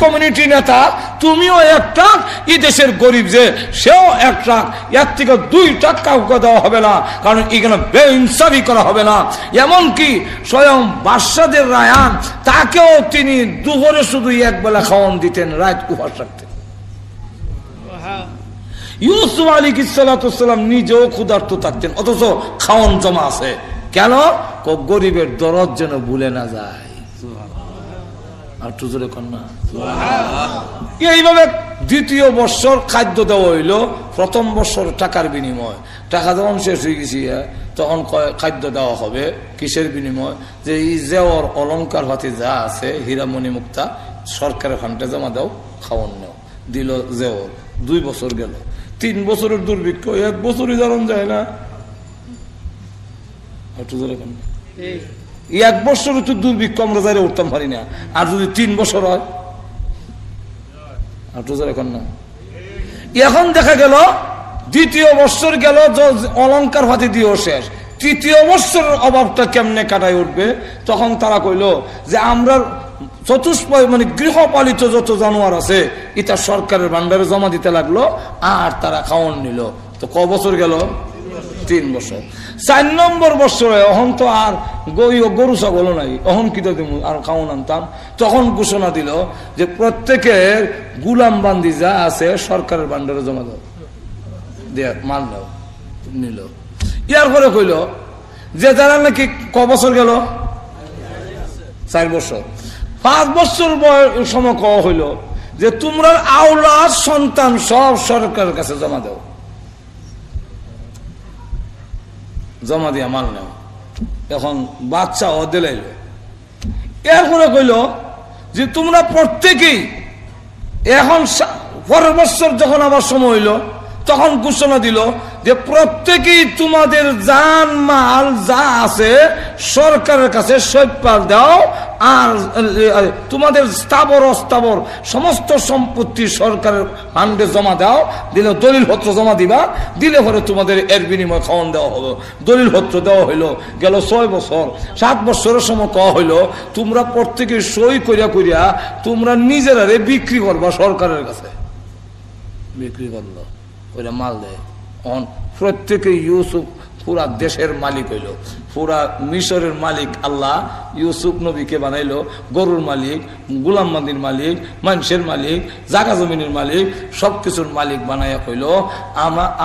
A: কমিউনিটি নেতা, তুমিও 1 ট্রাক, এই দেশের গরিব যে সেও 1 ট্রাক, এর থেকে 2 ট্রাক কাউকে দেওয়া হবে না, কারণ এখানে বেইনসাফি করা হবে না। এমনকি স্বয়ং বাদশাদের রায়ান, তাকেও তিনি দুপুরে শুধু 1 বেলা খাওয়ান দিতেন, রাত উপবাস রাখতেন। ইউসুফ আলাইহিস সালাম নিজেও ক্ষুধার্ত থাকতেন, অথচ খাওয়ান জমা আছে। কেন? গরিবের দরদ যেন ভুলে না যায়। এইভাবে 2য় বৎসর খাদ্য দেওয়া হইল। প্রথম বৎসর টাকার বিনিময়, টাকা যখন শেষ হয়ে গেছি তখন খাদ্য দেওয়া হবে। কিসের বিনিময়? যে এই জেওর অলংকার হাতে যা আছে, হীরামণি মুক্তা, সরকারের ফান্ডে জমা দাও, খাওয়ান নেও। দিল জেওর। 2 বছর গেল। 3 বছরের দুর্ভিক্ষ, 1 বছরই জানান যায় না। 1 বছর তো দুর্ভিক্ষ আমরা যাই উঠতাম পারি না, আর যদি 3 বছর হয়, এখন না। এখন দেখা গেল 2য় বৎসর গেল, অলংকার হাতে দিয়েও শেষ। 3য় বৎসরের অভাবটা কেমনে কাটাই উঠবে? তখন তারা কইল যে আমরা গৃহপালিত যত জানোয়ার আছে এটা সরকারের ভান্ডারে জমা দিতে লাগলো, আর তারা খাওয়ান নিল। তো ক বছর গেল? 3 বছর। 4 নম্বর বছরে অহন তো আর গরু ছাগল নাই, অহন কি আর খাওয়ান আনতাম। তখন ঘোষণা দিল যে প্রত্যেকের গুলাম বান্দি যা আছে সরকারের ভান্ডারে জমা দাও, মাল দাও, নিল। ইয়ার পরে কইল যে যারা নাকি ক বছর গেল? 4 বছর। 5 বছর সময় কওয়া হইল যে তোমরা আওলাদ সন্তান সব সরকারের কাছে জমা দাও, জমা দিয়া মাল নেও। এখন বাচ্চা দিলাইল। এরপরে কইল যে তোমরা প্রত্যেকেই, এখন পরের বছর যখন আবার সময় হইল তখন ঘোষণা দিল যে প্রত্যেকেই তোমাদের জান মাল যা আছে সরকারের কাছে সৈপাল দাও, আর তোমাদের স্থাবর অস্থাবর সমস্ত সম্পত্তি সরকারের ফান্ডে জমা দাও। দিলে দলিলপত্র জমা দিবা, দিলে পরে তোমাদের এর বিনিময় খাওয়ান দেওয়া হলো। দলিলপত্র দেওয়া হইলো। গেল 6 বছর। 7 বছরের সময় কওয়া হইলো তোমরা প্রত্যেকে সই করিয়া তোমরা নিজেরারে বিক্রি করবা সরকারের কাছে। বিক্রি করলো, ওইটা মাল দেয়। প্রত্যেকে ইউসুফ পুরা দেশের মালিক হইল, পুরা মিশরের মালিক আল্লাহ ইউসুফ নবীকে বানাইলো। গরুর মালিক, গুলাম বান্দির মালিক, মানুষের মালিক, জাগা জমিনের মালিক, সবকিছুর মালিক বানাইয়া কইল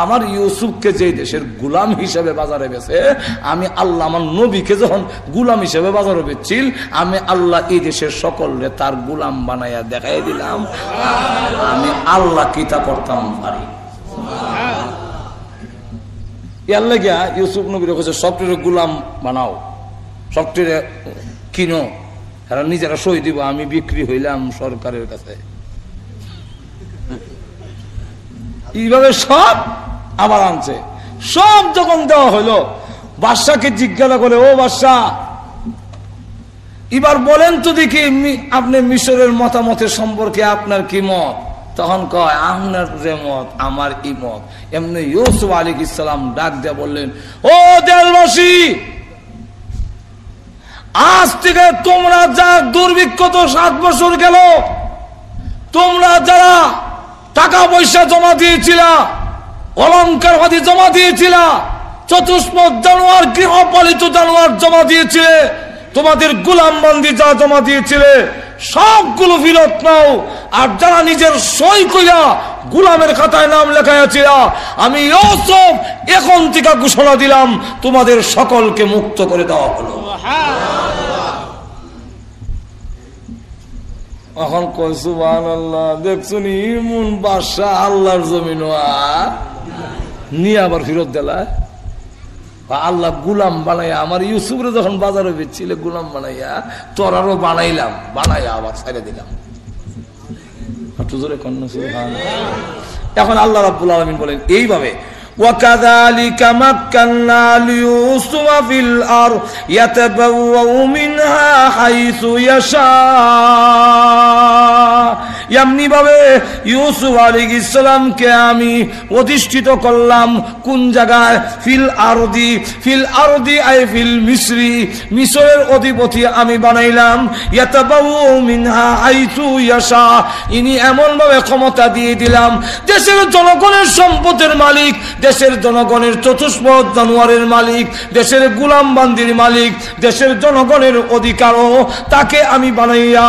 A: আমার ইউসুফকে যে দেশের গুলাম হিসেবে বাজারে বেছে, আমি আল্লাহ আমার নবীকে যখন গুলাম হিসেবে বাজারে বেচছিল, আমি আল্লাহ এই দেশের সকলরে তার গুলাম বানাইয়া দেখাই দিলাম আমি আল্লাহ কিতা করতাম পারি। ইউসুফ নবীর কাছে সফটওয়্যার গুলাম বানাও, সফটওয়্যার কিনো, এরা নিজেরা সই দিব, আমি বিক্রি হইলাম সরকারের কাছে। এইভাবে সব আবার আনছে। সব যখন দেওয়া হইলো, বাদশাকে জিজ্ঞাসা করে, ও বাদশা এবার বলেন তো দেখি আপনি মিশরের মতামতের সম্পর্কে আপনার কি মত? তখন কয় আপনার যে মত আমার এই মত। এমনি ইউসুফ আলাইহিস সালাম ডাক দিয়ে বললেন, ও দেশবাসী, আজ থেকে তোমরা যা দুর্ভিক্ষ তো 7 বছর গেল, তোমরা যারা টাকা পয়সা জমা দিয়েছিলা, অলংকার বাদী জমা দিয়েছিলা, চতুষ্পদ জানোয়ার, গৃহপালিত জানোয়ার জমা দিয়েছিলে, তোমাদের গোলাম বান্দি যা জমা দিয়েছিলে সবগুলো ফেরত নাও। আর যারা নিজের সই কইরা গোলামের খাতায় নাম লেখাইয়াছিল, আমি ইউসুফ এখন থেকে ঘোষণা দিলাম তোমাদের সকলকে মুক্ত করে দেওয়া হলো। এখন কই সুবহানাল্লাহ, দেখছুন ইমন বাদশা আল্লাহর জমিন নিয়ে আবার ফেরত দিলা। আল্লাহ গুলাম বানাইয়া আমার ইউসুফরে যখন বাজারে বেচছিলে গুলাম বানাইয়া তোরারও বানাইলাম, বানাইয়া আবার ছেড়ে দিলাম। এখন আল্লাহ রাব্বুল আলামিন বলেন এইভাবে, وَكَذَلِكَ مَكَّنَّا لِيُوسُفَ فِي الْأَرْضِ يَتَبَوَّأُ مِنْهَا حَيْثُ يَشَاءُ। এমনি ভাবে ইউসুফ আলাইহিস সালামকে আমি অধিষ্ঠিত করলাম কোন জায়গায়? ফিল আরদি আই ফিল মিসরি, মিসরের অধিপতি আমি বানাইলাম। ইয়াতাবাউ মিনহা হাইসু ইয়াশা, ইনি এমন ভাবে ক্ষমতা দিয়ে দিলাম, দেশের জনগণের সম্পদের মালিক, দেশের জনগণের চতুষ্পদ জানোয়ারের মালিক, দেশের গোলাম বান্দির মালিক, দেশের জনগণের অধিকারও তাকে আমি বানাইয়া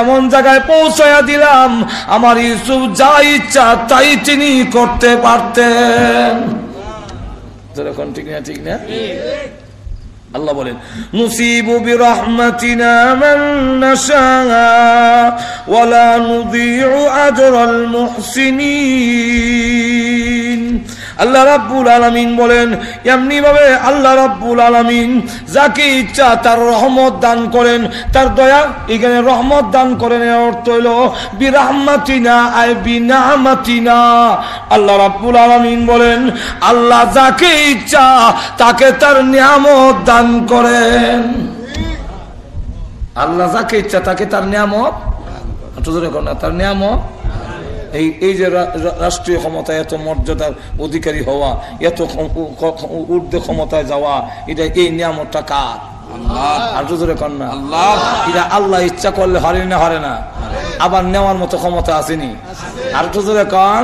A: এমন জায়গায় পৌঁছাইয়া দিলাম আমার ইউসুফ যা ইচ্ছা তাই তিনি করতে পারতেন। ঠিক না? ঠিক না? আল্লাহ বলেন, নুসিবু বিরহমাতিনা মান নাশা ওয়া লা নুযিউ আজরাল মুহসিনিন। আল্লাহ রাব্বুল আলামিন বলেন, এমনি ভাবে আল্লাহ রাব্বুল আলামিন যাকে ইচ্ছা তার রহমত দান করেন, তার দয়া। এখানে রহমত দান করেন এর অর্থ হইল বিরহমাতিনা আই বিনামাতিনা। আল্লাহ রাব্বুল আলামিন বলেন, আল্লাহ যাকে ইচ্ছা তাকে তার নিয়ামত দান করেন। আল্লাহ যাকে ইচ্ছা তাকে তার নিয়ামত, তার নিয়ামত। এই যে রাষ্ট্রীয় ক্ষমতায় এত মর্যাদার অধিকারী হওয়া, এত ঊর্ধ্বে ক্ষমতায় যাওয়া, এটা এই নিয়ামতটা কার? আল্লাহ ইচ্ছা করলে হরে না, হরে না? আবার নেওয়ার মতো ক্ষমতা আসেনি? আর তো জোরে কন।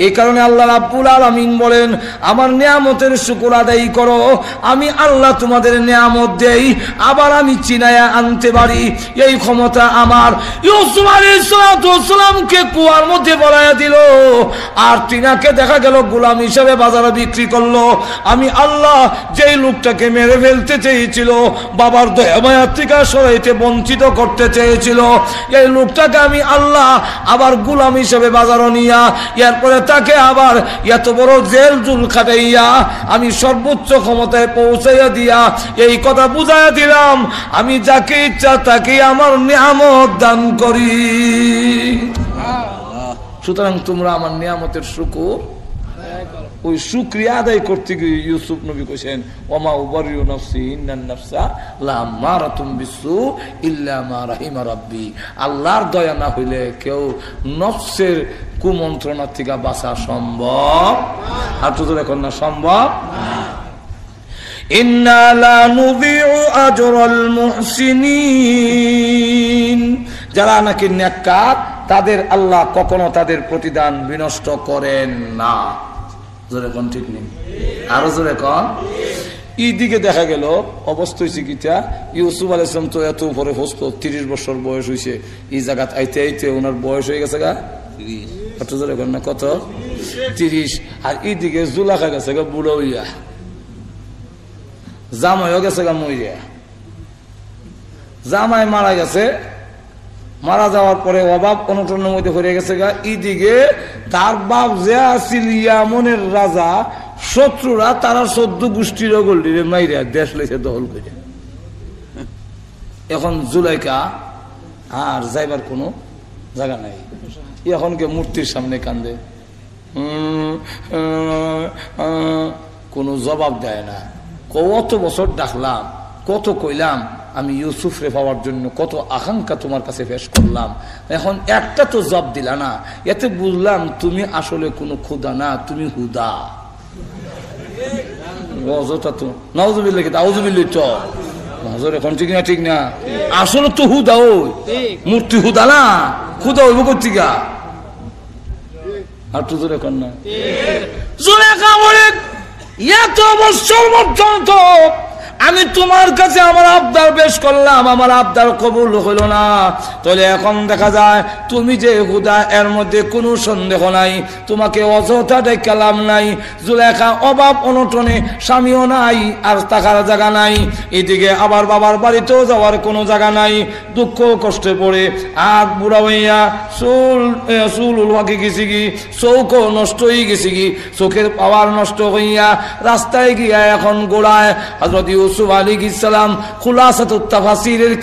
A: এই কারণে আল্লাহ রাব্বুল আলামিন বলেন, আমার নিয়ামতের শুকর আদায় করো, আমি আল্লাহ তোমাদের নিয়ামত দেই, আবার আমি চিনায়া আনতে পারি, এই ক্ষমতা আমার। ইউসুফ আলাইহিস সালামকে কুয়ার মধ্যে বলাইয়া দিল, আর তিনাকে দেখা গেল গোলাম হিসেবে বাজারে বিক্রি করলো। আমি আল্লাহ যেই লোকটাকে মেরে ফেলতে চেয়েছিল, বাবার দয়া মায়া থেকে সরাইতে বঞ্চিত করতে চেয়েছিল, এই লোকটাকে আমি আল্লাহ আবার গোলাম হিসেবে বাজারও নিয়া, এরপরে তাকে আবার এত বড় জেল জুল খাটাইয়া আমি সর্বোচ্চ ক্ষমতায় পৌঁছাইয়া দিয়া এই কথা বুঝাইয়া দিলাম, আমি যাকে ইচ্ছা তাকে আমার নিয়ামত দান করি। সুতরাং তোমরা আমার নিয়ামতের শুকর, ওই শুকরিয়া আদায় করতে গিয়ে ইউসুফ নবী কইছেন, ওমা উবারিউ নাফসি ইন্নান নাফসা লামারাতুম বিসু ইল্লা মা রাহিমা রাব্বি। আল্লাহর দয়া না হইলে কেউ নফসের কুমন্ত্রণা থেকে বাঁচা সম্ভব। আর তো এখন না সম্ভব। ইন্না লা নুযিউ আজরাল মুহসিনিন, যারা নাকি নেককার তাদের আল্লাহ কখনো তাদের প্রতিদান বিনষ্ট করেন না। জোরে কোন ঠিক নেই, আরো জোরে কন। এইদিকে দেখা গেল অবস্থা হয়েছে কিটা, ইউসুফ আলাইহিস সালাম তো এত উপরে হস্ত, 30 বছর বয়স হয়েছে, এই জায়গাত আইতে আইতে ওনার বয়স হয়ে গেছে গা 30। কত জোরে কন না, কত? 30। আর এইদিকে জুলাখা গেছে গা বুড়ো হইয়া, জামাইও গেছে গা মইয়া, জামাই মারা গেছে, মারা যাওয়ার পরে অভাব অনটনের মধ্যে হয়ে গেছে গা। এইদিকে তার বাপ যে আসিল ইয়ামনের রাজা, শত্রুরা তারা 14 গোষ্ঠীর গল্লিরে মাইরা দেশ লেছে দখল করে। এখন জুলাইকা আর যাইবার কোনো জায়গা নাই, এখনকে মূর্তির সামনে কান্দে, কোনো জবাব দেয় না। কত বছর ডাকলাম, কত কইলাম, আমি ইউসুফরে পাওয়ার জন্য কত আকাঙ্ক্ষা তোমার কাছে পেশ করলাম, এখন একটা তো জবাব দিলা না, এতে বুঝলাম তুমি আসলে কোনো খোদা না, তুমি হুদা। অযথা তো নাউজুবিল্লাহ, আউযুবিল্লাহ তো নজর এখন ঠিক না, ঠিক না, আসলে তো হুদা, ওই মূর্তি হুদা না, হুদা হইব কর্তিকা আর তো জোরে কর না। জুলেখা বলে এত বছর পর্যন্ত আমি তোমার কাছে আমার আবদার পেশ করলাম, আমার আবদার কবুল হইল না, তাহলে এখন দেখা যায় তুমি যে হুদা এর মধ্যে কোনো সন্দেহ নাই, তোমাকে অযথা ডেকালাম নাই। জুলেখা অভাব অনটনে, স্বামীও নাই আর থাকার জায়গা নাই, এদিকে আবার বাবার বাড়িতেও যাওয়ার কোনো জায়গা নাই, দুঃখ কষ্টে পড়ে আর বুড়া হইয়া চুল উলওয়াকে গেছি কি, চৌকও নষ্ট হয়ে গেছি কি, চোখের পাওয়ার নষ্ট হইয়া রাস্তায় গিয়া এখন গোড়ায় হযরত ইউসুফ আলাইহিস সালাম খুলাসাতুত তাফসীরের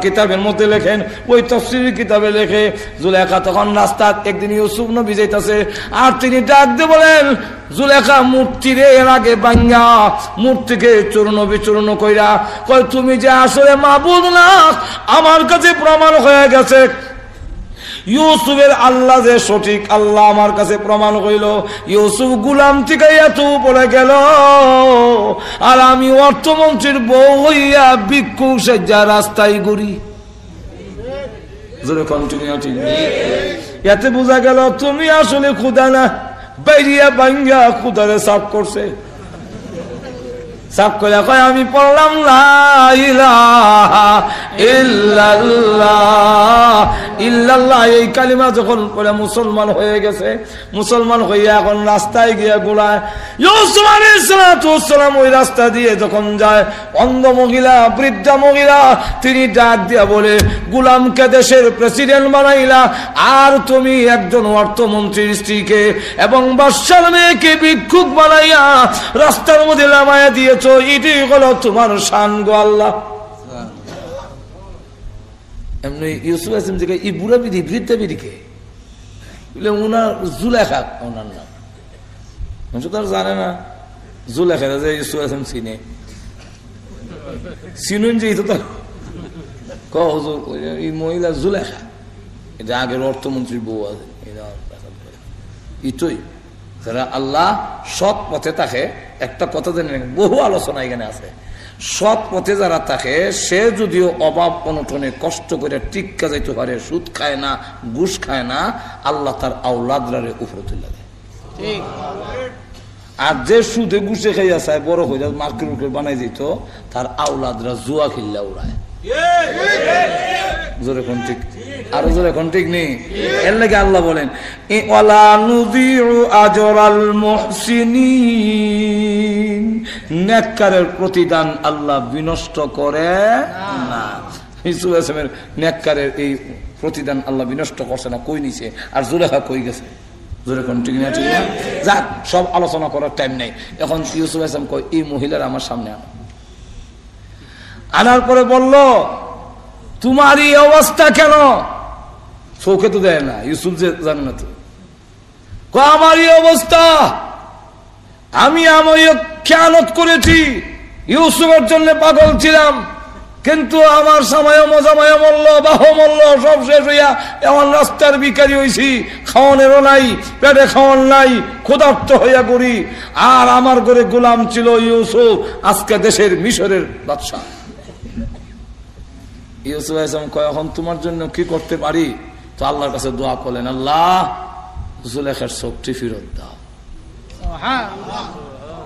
A: কিতাবের মধ্যে লেখেন, ওই তাফসীরের কিতাবে লেখে জুলেখা তখন রাস্তা একদিন ইউসুফ নবী যাইতাছে আর তিনি ডাক দিয়ে বলেন, জুলেখা মূর্তিরে এর আগে ভাঙ্গা মূর্তিকে চূর্ণ বিচূর্ণ কইরা কয় তুমি যে আসলে মাবুদ না আমার কাছে প্রমাণ হয়ে গেছে, ইউসুফের আল্লাহ যে সঠিক আল্লাহ আমার কাছে প্রমাণ হইল। ইউসুফ গুলাম থেকে এত উপরে গেল আর আমি অর্থমন্ত্রীর বউ হইয়া ভিক্ষুক সেজা রাস্তায় ঘুরি। এতে বোঝা গেল তুমি আসলে খুদা না, বাইরিয়া ভাঙ্গা খুদারে সাফ করছে। সাফ করে কয় আমি পড়লাম লা ইলাহা ইল্লাল্লাহ, ইল্লাল্লাহ এই কালিমা যখন পড়ে মুসলমান হয়ে গেছে, মুসলমান হইয়া এখন রাস্তায় গিয়ে গোলায় ইউসুফ আলাইহিস সালাম ওই রাস্তা দিয়ে যখন যায়, অন্ধ মহিলা বৃদ্ধা মহিলা তিনি ডাক দিয়া বলে, গোলামকে দেশের প্রেসিডেন্ট বানাইলা আর তুমি একজন অর্থমন্ত্রীর স্ত্রীকে এবং বাদশার মেয়েকে ভিক্ষুক বানাইয়া রাস্তার মধ্যে নামায়া দিয়েছ, এটাই হলো তোমার শান গো আল্লাহ। এমনি ইউসুফ আসলাম যে এই বুড়া বিধি বৃদ্ধা বিধিকে উনার জুলেখা ওনার নাম, মানুষ তো আর জানে না জুলেখা যে ইউসুফ আসলাম চিনে চিনুন যে এই মহিলা জুলেখা, এটা আগের অর্থমন্ত্রীর বউ আছে, ইতই যারা আল্লাহ সৎ পথে থাকে, একটা কথা জানেন বহু আলোচনা এখানে আছে, সৎ পথে যারা থাকে সে যদিও অভাব অনটনে কষ্ট করে টিক্কা যাইতে পারে, সুদ খায় না, ঘুষ খায় না, আল্লাহ তার আওলাদরে উপরে তুলে দেয়। আর যে সুদে ঘুষে খাইয়া চায় বড় হয়ে যায় মার্কেট বানাই দিত, তার আওলাদরা জুয়া খেললে উড়ায়। জোরে কোন ঠিক, আরো জোরে কোন ঠিক নেই। এর লাগে আল্লাহ বলেন ওয়ালা নুযিউ আজরাল মুহসিনিন, নেককারের প্রতিদান আল্লাহ বিনষ্ট করে না। ইউসুফ আসলামের নেককারের এই প্রতিদান আল্লাহ বিনষ্ট করছে না, কই নিছে আর জুলেখা কই গেছে, জোরে কোন ঠিক না, ঠিক না। যাক সব আলোচনা করার টাইম নেই এখন। ইউসুফ আসলাম কই এই মহিলার আমার সামনে আনো, আনার পরে বলল তোমার এই অবস্থা কেন, চোখে তো দেয় না, ইউসুফ যে জানে না তো, আমার এই অবস্থা আমি খেয়ানত করেছি, ইউসুফের জন্য পাগল ছিলাম, কিন্তু আমার সময় মজামায় মরল, বাহ মরল, সব শেষ হইয়া এমন রাস্তার ভিখারি হইছি, খাওয়ানেরও নাই, পেটে খাওয়ান নাই, ক্ষুধার্ত হইয়া করি, আর আমার ঘরে গোলাম ছিল ইউসুফ, আজকে দেশের মিশরের বাদশা। ইউসুফ আসলাম কয় এখন তোমার জন্য কি করতে পারি, তো আল্লাহর কাছে দোয়া করলেন, আল্লাহ জুলেখার চোখটি ফিরত দাও।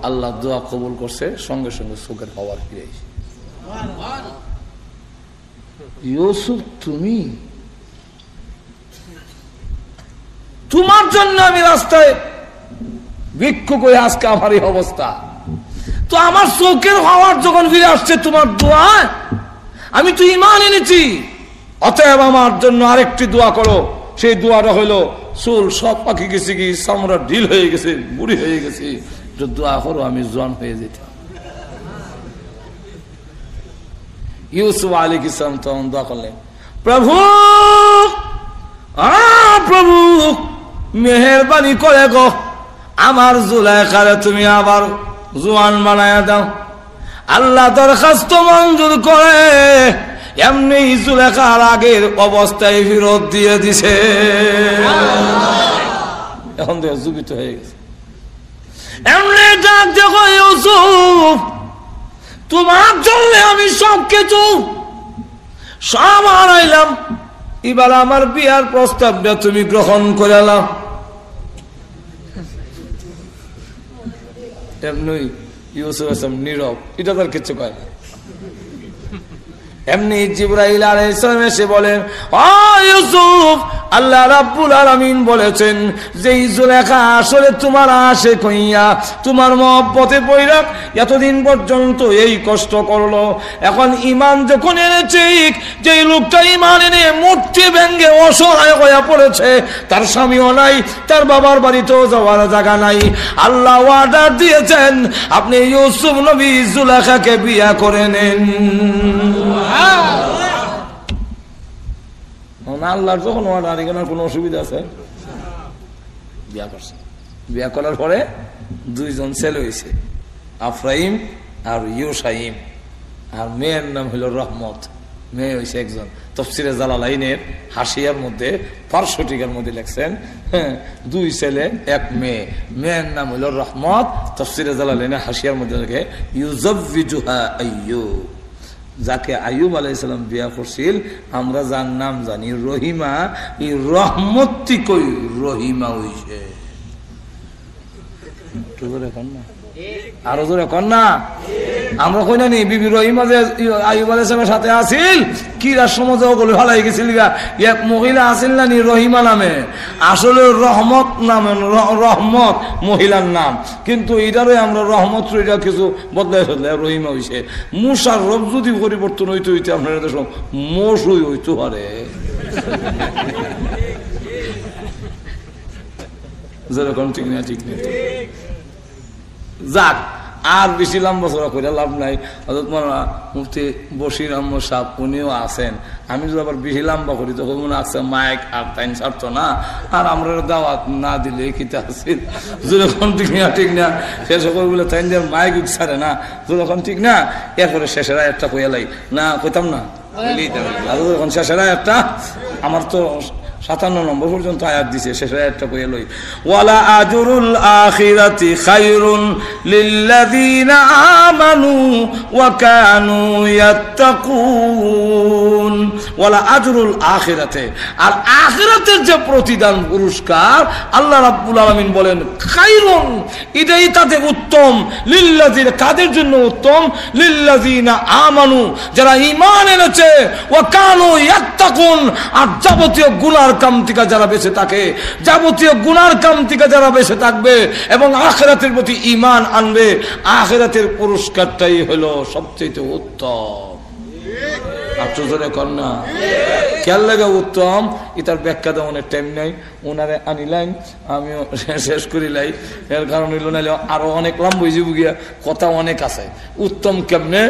A: আল্লাহ দোয়া কবুল করছে, সঙ্গে সঙ্গে চোখের পাওয়ার ফিরে এসে। ইউসুফ তুমি, তোমার জন্য আমি রাস্তায় ভিক্ষুক হয়ে আজকে আমার এই অবস্থা, তো আমার চোখের পাওয়ার যখন ফিরে আসছে তোমার দোয়া, আমি তো ঈমান এনেছি, অতএব আমার জন্য আরেকটি দোয়া করো। সেই দোয়াটা হইলো চুল সব পাখি গেছে কি, চামড়া ঢিল হয়ে গেছে, বুড়ি হয়ে গেছে, দোয়া করো আমি জোয়ান হয়ে যেতাম। ইউসুফ আলাইহিস সালাম তখন দোয়া করলেন, প্রভু প্রভু মেহেরবানি করে গো আমার জুলেখারে তুমি আবার জোয়ান বানায়া দাও, আল্লাহ দরখাস্ত মঞ্জুর করে এমনি জুলেখার আগের অবস্থায় ফেরত দিয়ে দিছে। এখন তো জীবিত হয়ে গেছে। এমনি ডাক দেখো ইউসুফ, তোমার জন্য আমি সব কিছু সব হারাইলাম, এবার আমার বিয়ার প্রস্তাবটা তুমি গ্রহণ করে নাও। এমনি ইউসুফ আসলাম নীরব, এটা তার কিছু কয় না। এমনি জিবরাইল আলাইহিস সালাম এসে বলেন, ও ইউসুফ, আল্লাহ রাব্বুল আলামিন বলেছেন যে জুলেখা আসলে তোমার আশিক হইয়া তোমার মহব্বতে পড়া এতদিন পর্যন্ত এই কষ্ট করলো, এখন ঈমান যখন এনেছে, যে লোকটা ঈমান এনে মূর্তি ভেঙ্গে অসহায় হয়ে পড়েছে, তার স্বামীও নাই, তার বাবার বাড়িতেও যাওয়ার জায়গা নাই, আল্লাহ অর্ডার দিয়েছেন আপনি ইউসুফ নবী জুলেখাকে বিয়ে করে নেন। আল্লাহর যখন অর্ডার, এখানে কোনো অসুবিধা আছে? বিয়া করছে, বিয়া করার পরে দুইজন ছেলে হয়েছে, আফরাইম আর ইউসাইম, আর মেয়ের নাম হইল রহমত, মেয়ে হয়েছে একজন। তাফসীরে জালালাইনের হাসিয়ার মধ্যে 500 মধ্যে লেখছেন, দুই ছেলে এক মেয়ে, মেয়ের নাম হইল রহমত। তাফসীরে জালালাইনের হাসিয়ার মধ্যে লেখে ইউজাওবিজুহা আইয়ুব, যাকে আইয়ুব আলাইহিস সালাম বিয়া করছিল, আমরা যার নাম জানি রহিমা, এই রহমতটি কই রহিমা হইছে। আরো জোরে কন না, আমরা কই না নি বিবি রহিমা যে আইয়ুব আলাইহিস সালামের সাথে আছিল, কিরা সমাজে ওগুলো ভালাই গেছিল, এক মহিলা আছিল না নি রহিমা নামে, আসলে রহমত নামে, রহমত মহিলার নাম, কিন্তু এটারও আমরা রহমত এটা কিছু বদলাই ফেললে রহিমা হইছে। মুসার রব যদি পরিবর্তন হইতে হইতে আপনার দেশ মশুই হইতে পারে। যেরকম ঠিক না, ঠিক নেই। যাক, আর বেশি লম্বা চড়া করে লাভ নাই। হযরত মাওলানা মুফতি বশির আহমদ সাহেব উনিও আছেন, আমি যদি আবার বেশি লম্বা করি তখন মনে আছে মাইক আর টাইম ছাড়তো না, আর আমরা দাওয়াত না দিলে কিতা আছিল। যখন ঠিক না, ঠিক না, শেষ করে বলে তাই মাইক ছাড়ে না, যখন ঠিক না, এরপরে শেষের একটা কইয়ালাই না কইতাম না, যখন শেষের একটা আমার তো 57 নম্বর পর্যন্ত আয়াত দিছে, শেষের আয়াতটা কইয়া লই, ওয়ালা আজরুল আখিরাতি খায়রুন লিল্লাযিনা আমানু ওয়া কানু ইয়াত্তাকুন। ওয়ালা আজরুল আখিরাতে, আর আখিরাতের যে প্রতিদান পুরস্কার আল্লাহ রাব্বুল আলামিন বলেন খায়রুন, এটাই তাদের উত্তম, লিল্লাযিনা, কাদের জন্য উত্তম, লিল্লাযিনা আমানু, যারা ঈমান এনেছে, ওয়া কানু ইয়াত্তাকুন, আর যাবতীয় গুনাহ কাম থেকে যারা বেঁচে থাকে, যাবতীয় গুনার কাম থেকে যারা বেঁচে থাকবে এবং আখিরাতের প্রতি ঈমান আনবে, আখিরাতের পুরস্কারটাই হলো সবচেয়ে উত্তম। আশ্চর্য কন্যা খেয়াল লাগে উত্তম, এটার ব্যাখ্যা দেওয়ার টাইম নাই, ওনারে আনিলাইন আমিও শেষ করিলাই, এর কারণ হইল নাইলে আরো অনেক লম্বা হয়ে যাব গিয়া, কথা অনেক আছে। উত্তম কেমনে